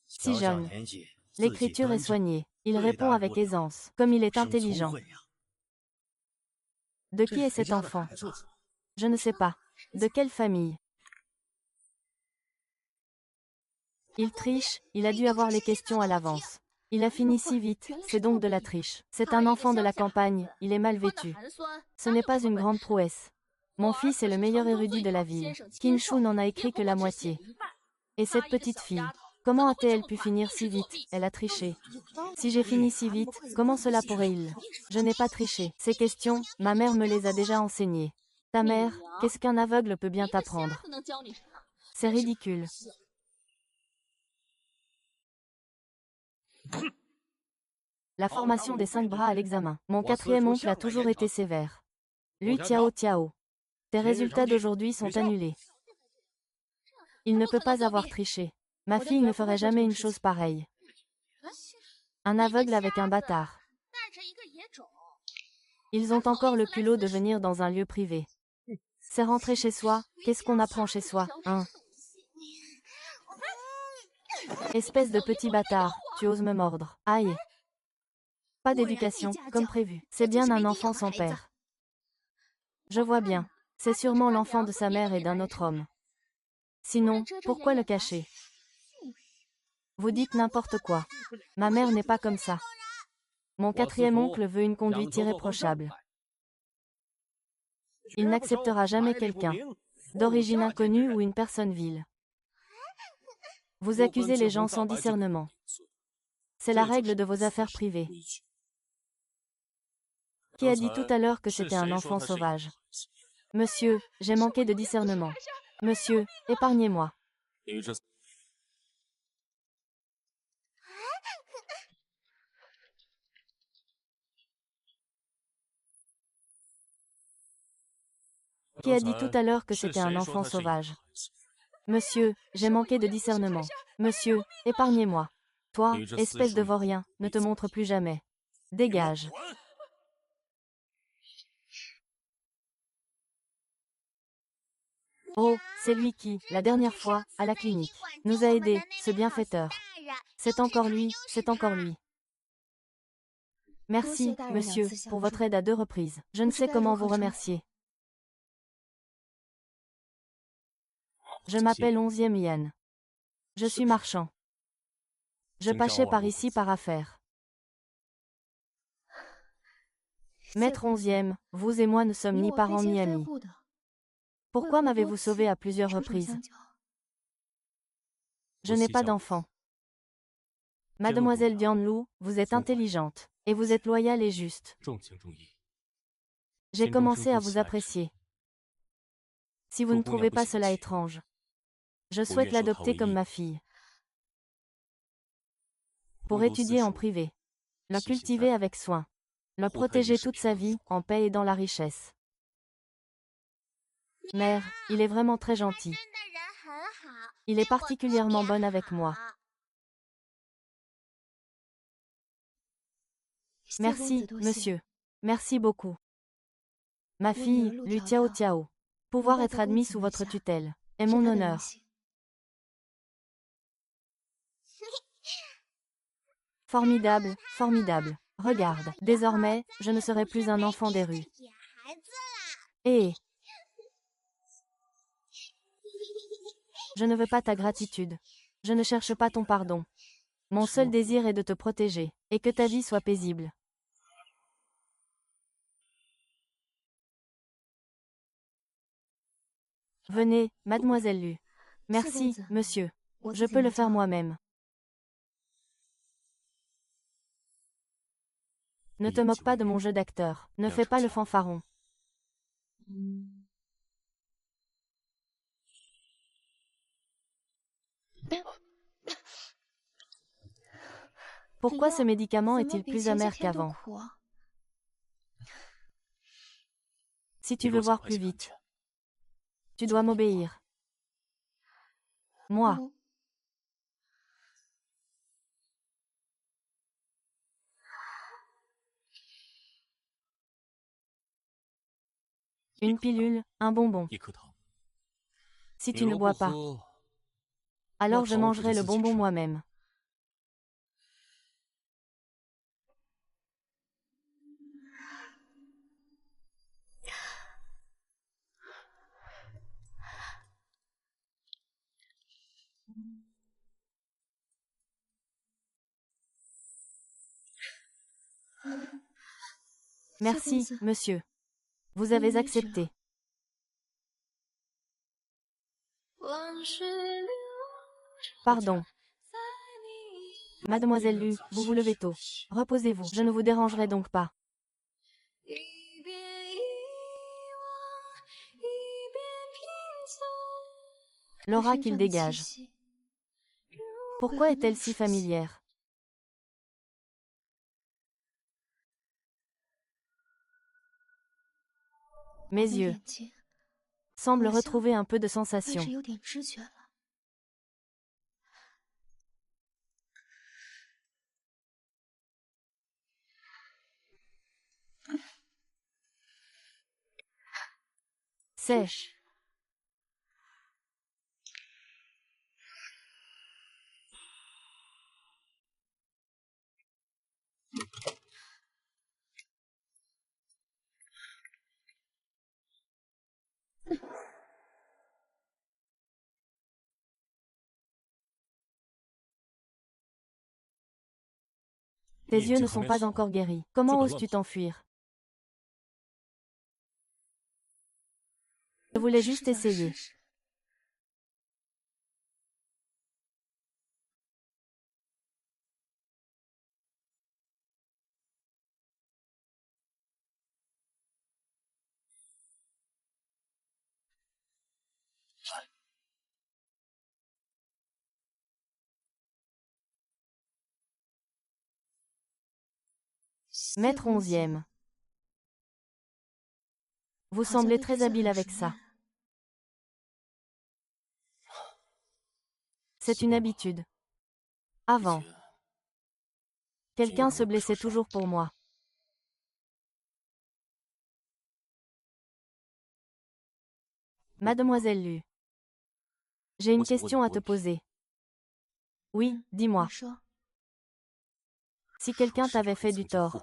Si jeune. L'écriture est soignée. Il répond avec aisance, comme il est intelligent. De qui est cet enfant? Je ne sais pas. De quelle famille? Il triche, il a dû avoir les questions à l'avance. Il a fini si vite, c'est donc de la triche. C'est un enfant de la campagne, il est mal vêtu. Ce n'est pas une grande prouesse. Mon fils est le meilleur érudit de la ville. Qin Shu n'en a écrit que la moitié. Et cette petite fille, comment a-t-elle pu finir si vite? Elle a triché. Si j'ai fini si vite, comment cela pourrait-il? Je n'ai pas triché. Ces questions, ma mère me les a déjà enseignées. Ta mère, qu'est-ce qu'un aveugle peut bien t'apprendre? C'est ridicule. La formation des 5 bras à l'examen. Mon 4e oncle a toujours été sévère. Lui Tiao Tiao. Tes résultats d'aujourd'hui sont annulés. Il ne peut pas avoir triché. Ma fille ne ferait jamais une chose pareille. Un aveugle avec un bâtard. Ils ont encore le culot de venir dans un lieu privé. C'est rentrer chez soi, qu'est-ce qu'on apprend chez soi, hein? Espèce de petit bâtard, tu oses me mordre. Aïe. Pas d'éducation, comme prévu. C'est bien un enfant sans père. Je vois bien. C'est sûrement l'enfant de sa mère et d'un autre homme. Sinon, pourquoi le cacher? Vous dites n'importe quoi. Ma mère n'est pas comme ça. Mon 4e oncle veut une conduite irréprochable. Il n'acceptera jamais quelqu'un d'origine inconnue ou une personne vile. Vous accusez les gens sans discernement. C'est la règle de vos affaires privées. Qui a dit tout à l'heure que c'était un enfant sauvage? Monsieur, j'ai manqué de discernement. Monsieur, épargnez-moi. Qui a dit tout à l'heure que c'était un enfant sauvage? Monsieur, j'ai manqué de discernement. Monsieur, épargnez-moi. Toi, espèce de vaurien, ne te montre plus jamais. Dégage. Oh, c'est lui qui, la dernière fois, à la clinique, nous a aidés, ce bienfaiteur. C'est encore lui, c'est encore lui. Merci, monsieur, pour votre aide à 2 reprises. Je ne sais comment vous remercier. Je m'appelle 11e Yan. Je suis marchand. Je passais par ici par affaire. Maître 11e, vous et moi ne sommes ni parents ni amis. Pourquoi m'avez-vous sauvé à plusieurs reprises? Je n'ai pas d'enfant. Mademoiselle Dianlu, vous êtes intelligente. Et vous êtes loyale et juste. J'ai commencé à vous apprécier. Si vous ne trouvez pas cela étrange, je souhaite l'adopter comme ma fille. Pour étudier en privé, le cultiver avec soin, le protéger toute sa vie, en paix et dans la richesse. Mère, il est vraiment très gentil. Il est particulièrement bon avec moi. Merci, monsieur. Merci beaucoup. Ma fille, Lu Tiao Tiao. Pouvoir être admis sous votre tutelle est mon honneur. Formidable, formidable. Regarde, désormais, je ne serai plus un enfant des rues. Et je ne veux pas ta gratitude. Je ne cherche pas ton pardon. Mon seul désir est de te protéger, et que ta vie soit paisible. Venez, mademoiselle Lu. Merci, monsieur. Je peux le faire moi-même. Ne te moque pas de mon jeu d'acteur. Ne fais pas le fanfaron. Pourquoi ce médicament est-il plus amer qu'avant? Si tu veux voir plus vite, tu dois m'obéir. Moi. Une pilule, un bonbon. Si tu ne bois pas, alors je mangerai le bonbon moi-même. Merci, monsieur. Vous avez accepté. Pardon. Mademoiselle Lu, vous vous levez tôt. Reposez-vous. Je ne vous dérangerai donc pas. L'aura qu'il dégage. Pourquoi est-elle si familière? Mes yeux semblent retrouver un peu de sensation. C'est... Tes yeux ne sont pas encore guéris. Comment oses-tu t'enfuir? Je voulais juste essayer. Maître 11e. Vous semblez très habile avec ça. C'est une habitude. Avant, quelqu'un se blessait toujours pour moi. Mademoiselle Lu, j'ai une question à te poser. Oui, dis-moi. Si quelqu'un t'avait fait du tort,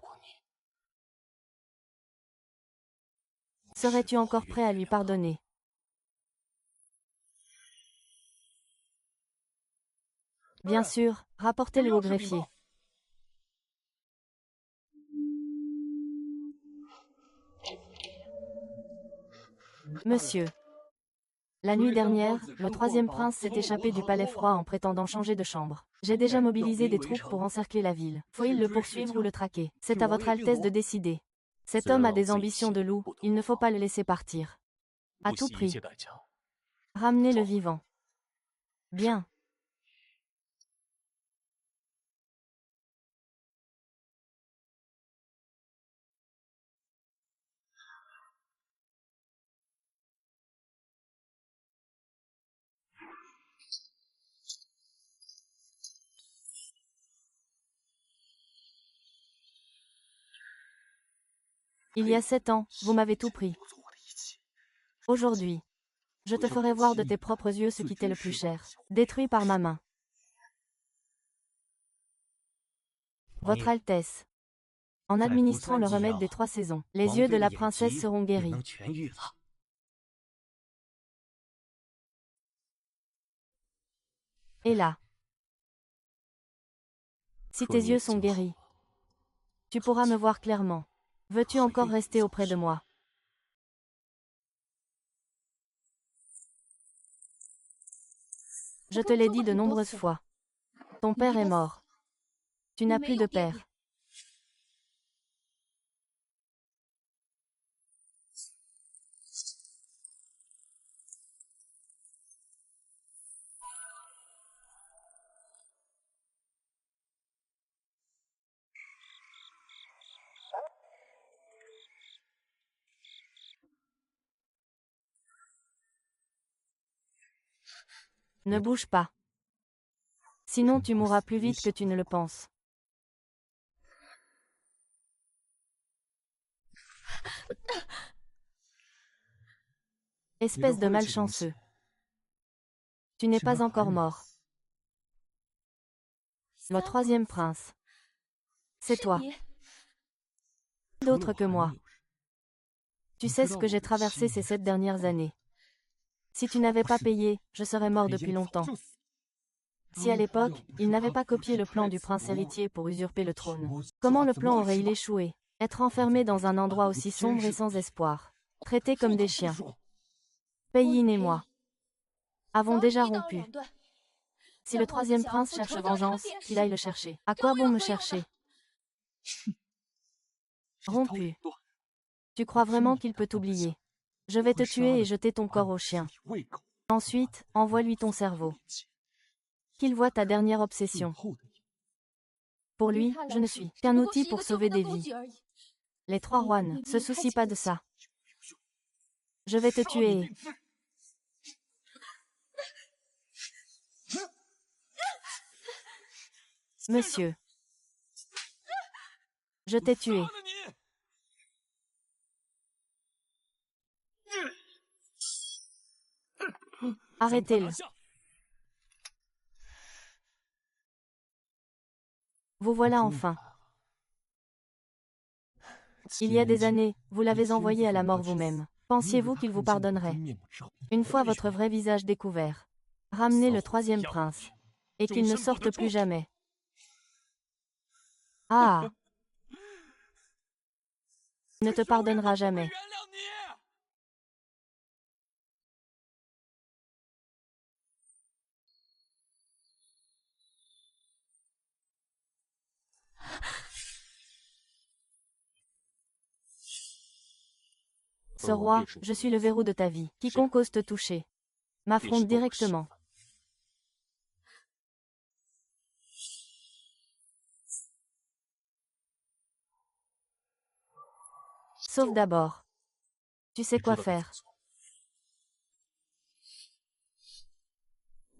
serais-tu encore prêt à lui pardonner? Bien sûr, rapportez-le au greffier. Monsieur. La nuit dernière, le troisième prince s'est échappé du palais froid en prétendant changer de chambre. J'ai déjà mobilisé des troupes pour encercler la ville. Faut-il le poursuivre ou le traquer? C'est à votre Altesse de décider. Cet homme a des ambitions de loup, il ne faut pas le laisser partir. À tout prix. Ramenez le vivant. Bien. Il y a 7 ans, vous m'avez tout pris. Aujourd'hui, je te ferai voir de tes propres yeux ce qui t'est le plus cher, détruit par ma main. Votre Altesse. En administrant le remède des 3 saisons, les yeux de la princesse seront guéris. Et là, si tes yeux sont guéris, tu pourras me voir clairement. Veux-tu encore rester auprès de moi? Je te l'ai dit de nombreuses fois. Ton père est mort. Tu n'as plus de père. Ne bouge pas. Sinon tu mourras plus vite que tu ne le penses. Espèce de malchanceux. Tu n'es pas encore mort. Le 3e prince. C'est toi. D'autre que moi. Tu sais ce que j'ai traversé ces 7 dernières années. Si tu n'avais pas payé, je serais mort depuis longtemps. Si à l'époque, il n'avait pas copié le plan du prince héritier pour usurper le trône, comment le plan aurait-il échoué? Être enfermé dans un endroit aussi sombre et sans espoir. Traité comme des chiens. Peiyin et moi avons déjà rompu. Si le 3e prince cherche vengeance, qu'il aille le chercher. À quoi bon me chercher? Rompu. Tu crois vraiment qu'il peut t'oublier? Je vais te tuer et jeter ton corps au chien. Ensuite, envoie-lui ton cerveau. Qu'il voit ta dernière obsession. Pour lui, je ne suis qu'un outil pour sauver des vies. Les 3 rois ne se soucient pas de ça. Je vais te tuer. Monsieur. Je t'ai tué. Arrêtez-le. Vous voilà enfin. Il y a des années, vous l'avez envoyé à la mort vous-même. Pensiez-vous qu'il vous pardonnerait? Une fois votre vrai visage découvert, ramenez le 3e prince. Et qu'il ne sorte plus jamais. Ah! Il ne te pardonnera jamais. Ce roi, je suis le verrou de ta vie. Quiconque ose te toucher m'affronte directement. Sauf d'abord. Tu sais quoi faire.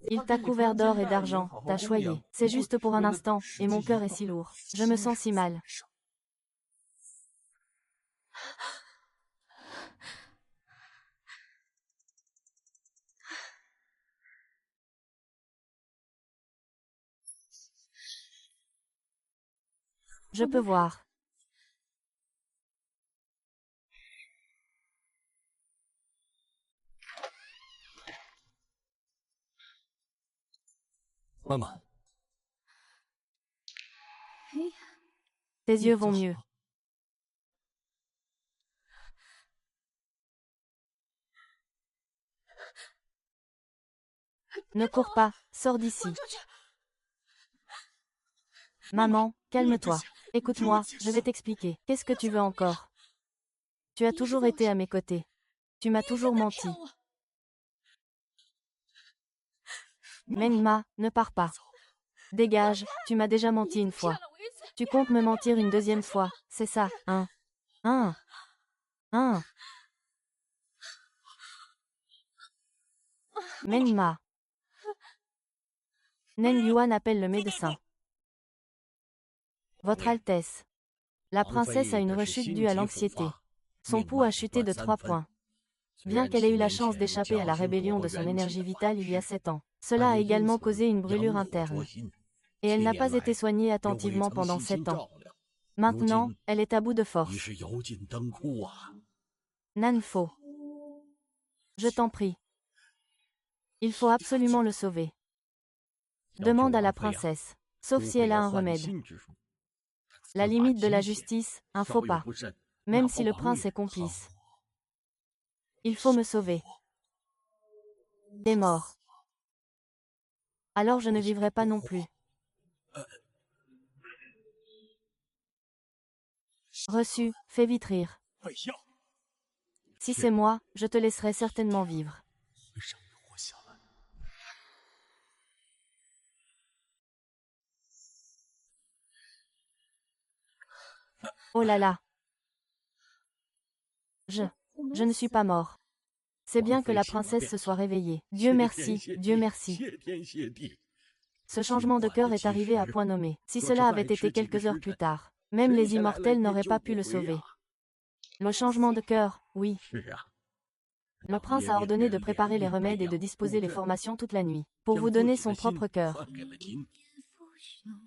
Il t'a couvert d'or et d'argent, t'a choyé. C'est juste pour un instant, et mon cœur est si lourd. Je me sens si mal. Je peux voir. Maman. Tes yeux vont mieux. Ne cours pas, sors d'ici. Maman, calme-toi. Écoute-moi, je vais t'expliquer. Qu'est-ce que tu veux encore? Tu as toujours été à mes côtés. Tu m'as toujours menti. Menma, ne pars pas. Dégage, tu m'as déjà menti une fois. Tu comptes me mentir une deuxième fois, c'est ça, hein? Hein? Hein? Menma. Nen Yuan appelle le médecin. Votre Altesse. La princesse a une rechute due à l'anxiété. Son pouls a chuté de 3 points. Bien qu'elle ait eu la chance d'échapper à la rébellion de son énergie vitale il y a 7 ans, cela a également causé une brûlure interne. Et elle n'a pas été soignée attentivement pendant 7 ans. Maintenant, elle est à bout de force. Nanfo. Je t'en prie. Il faut absolument le sauver. Demande à la princesse, sauf si elle a un remède. La limite de la justice, un faux pas. Même si le prince est complice. Il faut me sauver. T'es mort. Alors je ne vivrai pas non plus. Reçu, fais vite rire. Si c'est moi, je te laisserai certainement vivre. Oh là là. Je ne suis pas mort. C'est bien que la princesse se soit réveillée. Dieu merci, Dieu merci. Ce changement de cœur est arrivé à point nommé. Si cela avait été quelques heures plus tard, même les immortels n'auraient pas pu le sauver. Le changement de cœur, oui. Le prince a ordonné de préparer les remèdes et de disposer les formations toute la nuit, pour vous donner son propre cœur.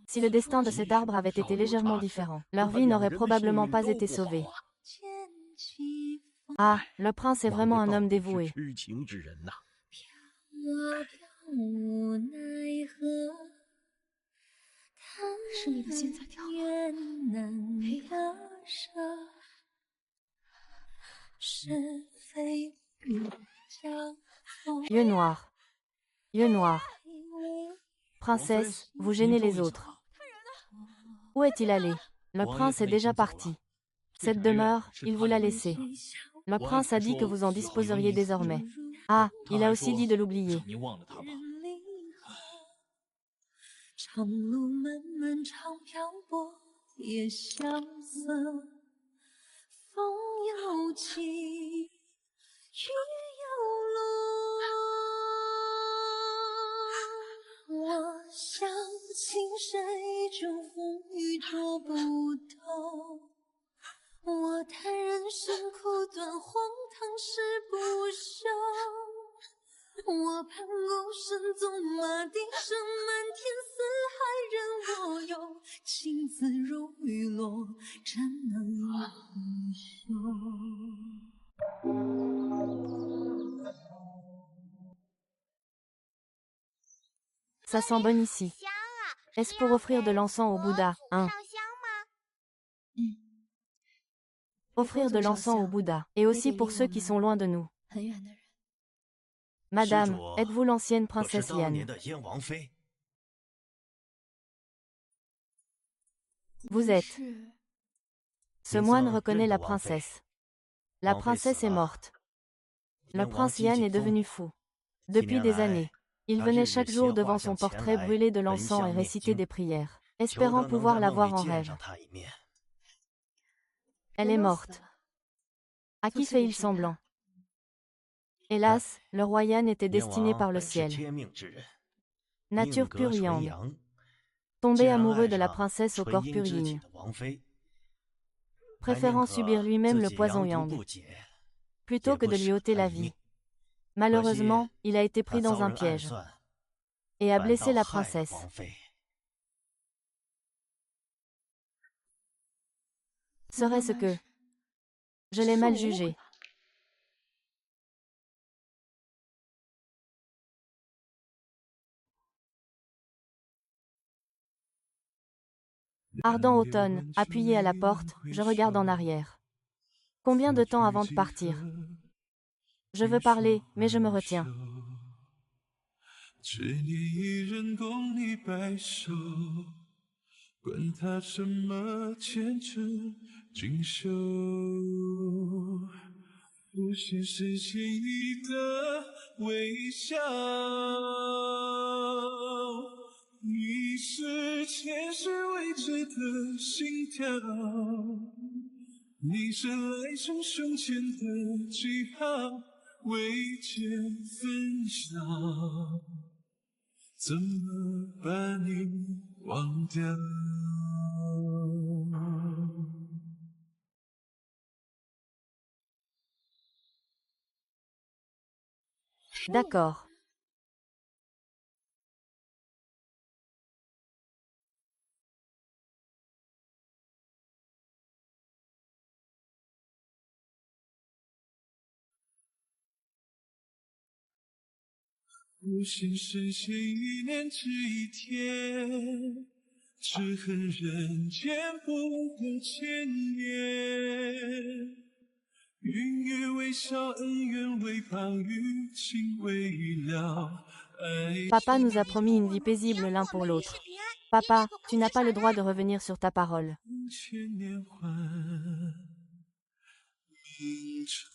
Si le destin de cet arbre avait été légèrement différent, leur vie n'aurait probablement pas été sauvée. Ah, le prince est vraiment un homme dévoué. Yeux noirs. Yeux noirs. Princesse, vous gênez les autres. Où est-il allé? Le prince est déjà parti. Cette demeure, il vous l'a laissée. Le prince a dit que vous en disposeriez désormais. Ah, il a aussi dit de l'oublier. Ça sent bon ici. Est-ce pour offrir de l'encens au Bouddha, hein? Offrir de l'encens au Bouddha, et aussi pour ceux qui sont loin de nous. Madame, êtes-vous l'ancienne princesse Yan? Vous êtes. Ce moine reconnaît la princesse. La princesse est morte. Le prince Yan est devenu fou. Depuis des années. Il venait chaque jour devant son portrait brûler de l'encens et réciter des prières, espérant pouvoir la voir en rêve. Elle est morte. À qui fait-il semblant? Hélas, le roi Yan était destiné par le ciel. Nature pure yang. Tombé amoureux de la princesse au corps pur yin. Préférant subir lui-même le poison yang, plutôt que de lui ôter la vie. Malheureusement, il a été pris dans un piège. Et a blessé la princesse. Serait-ce que je l'ai mal jugé? Ardent automne, appuyé à la porte, je regarde en arrière. Combien de temps avant de partir? Je veux parler, mais je me retiens. 无限深陷意的微笑，你是前世未知的心跳，你是来生胸前的记号，未见分晓，怎么把你忘掉？D'accord.无限深陷一念只一天，只恨人间不得千年。云雨微笑，恩怨为报，余情未了。Papa nous a promis une vie paisible l'un pour l'autre. Papa, tu n'as pas le droit de revenir sur ta parole. 千年换明朝。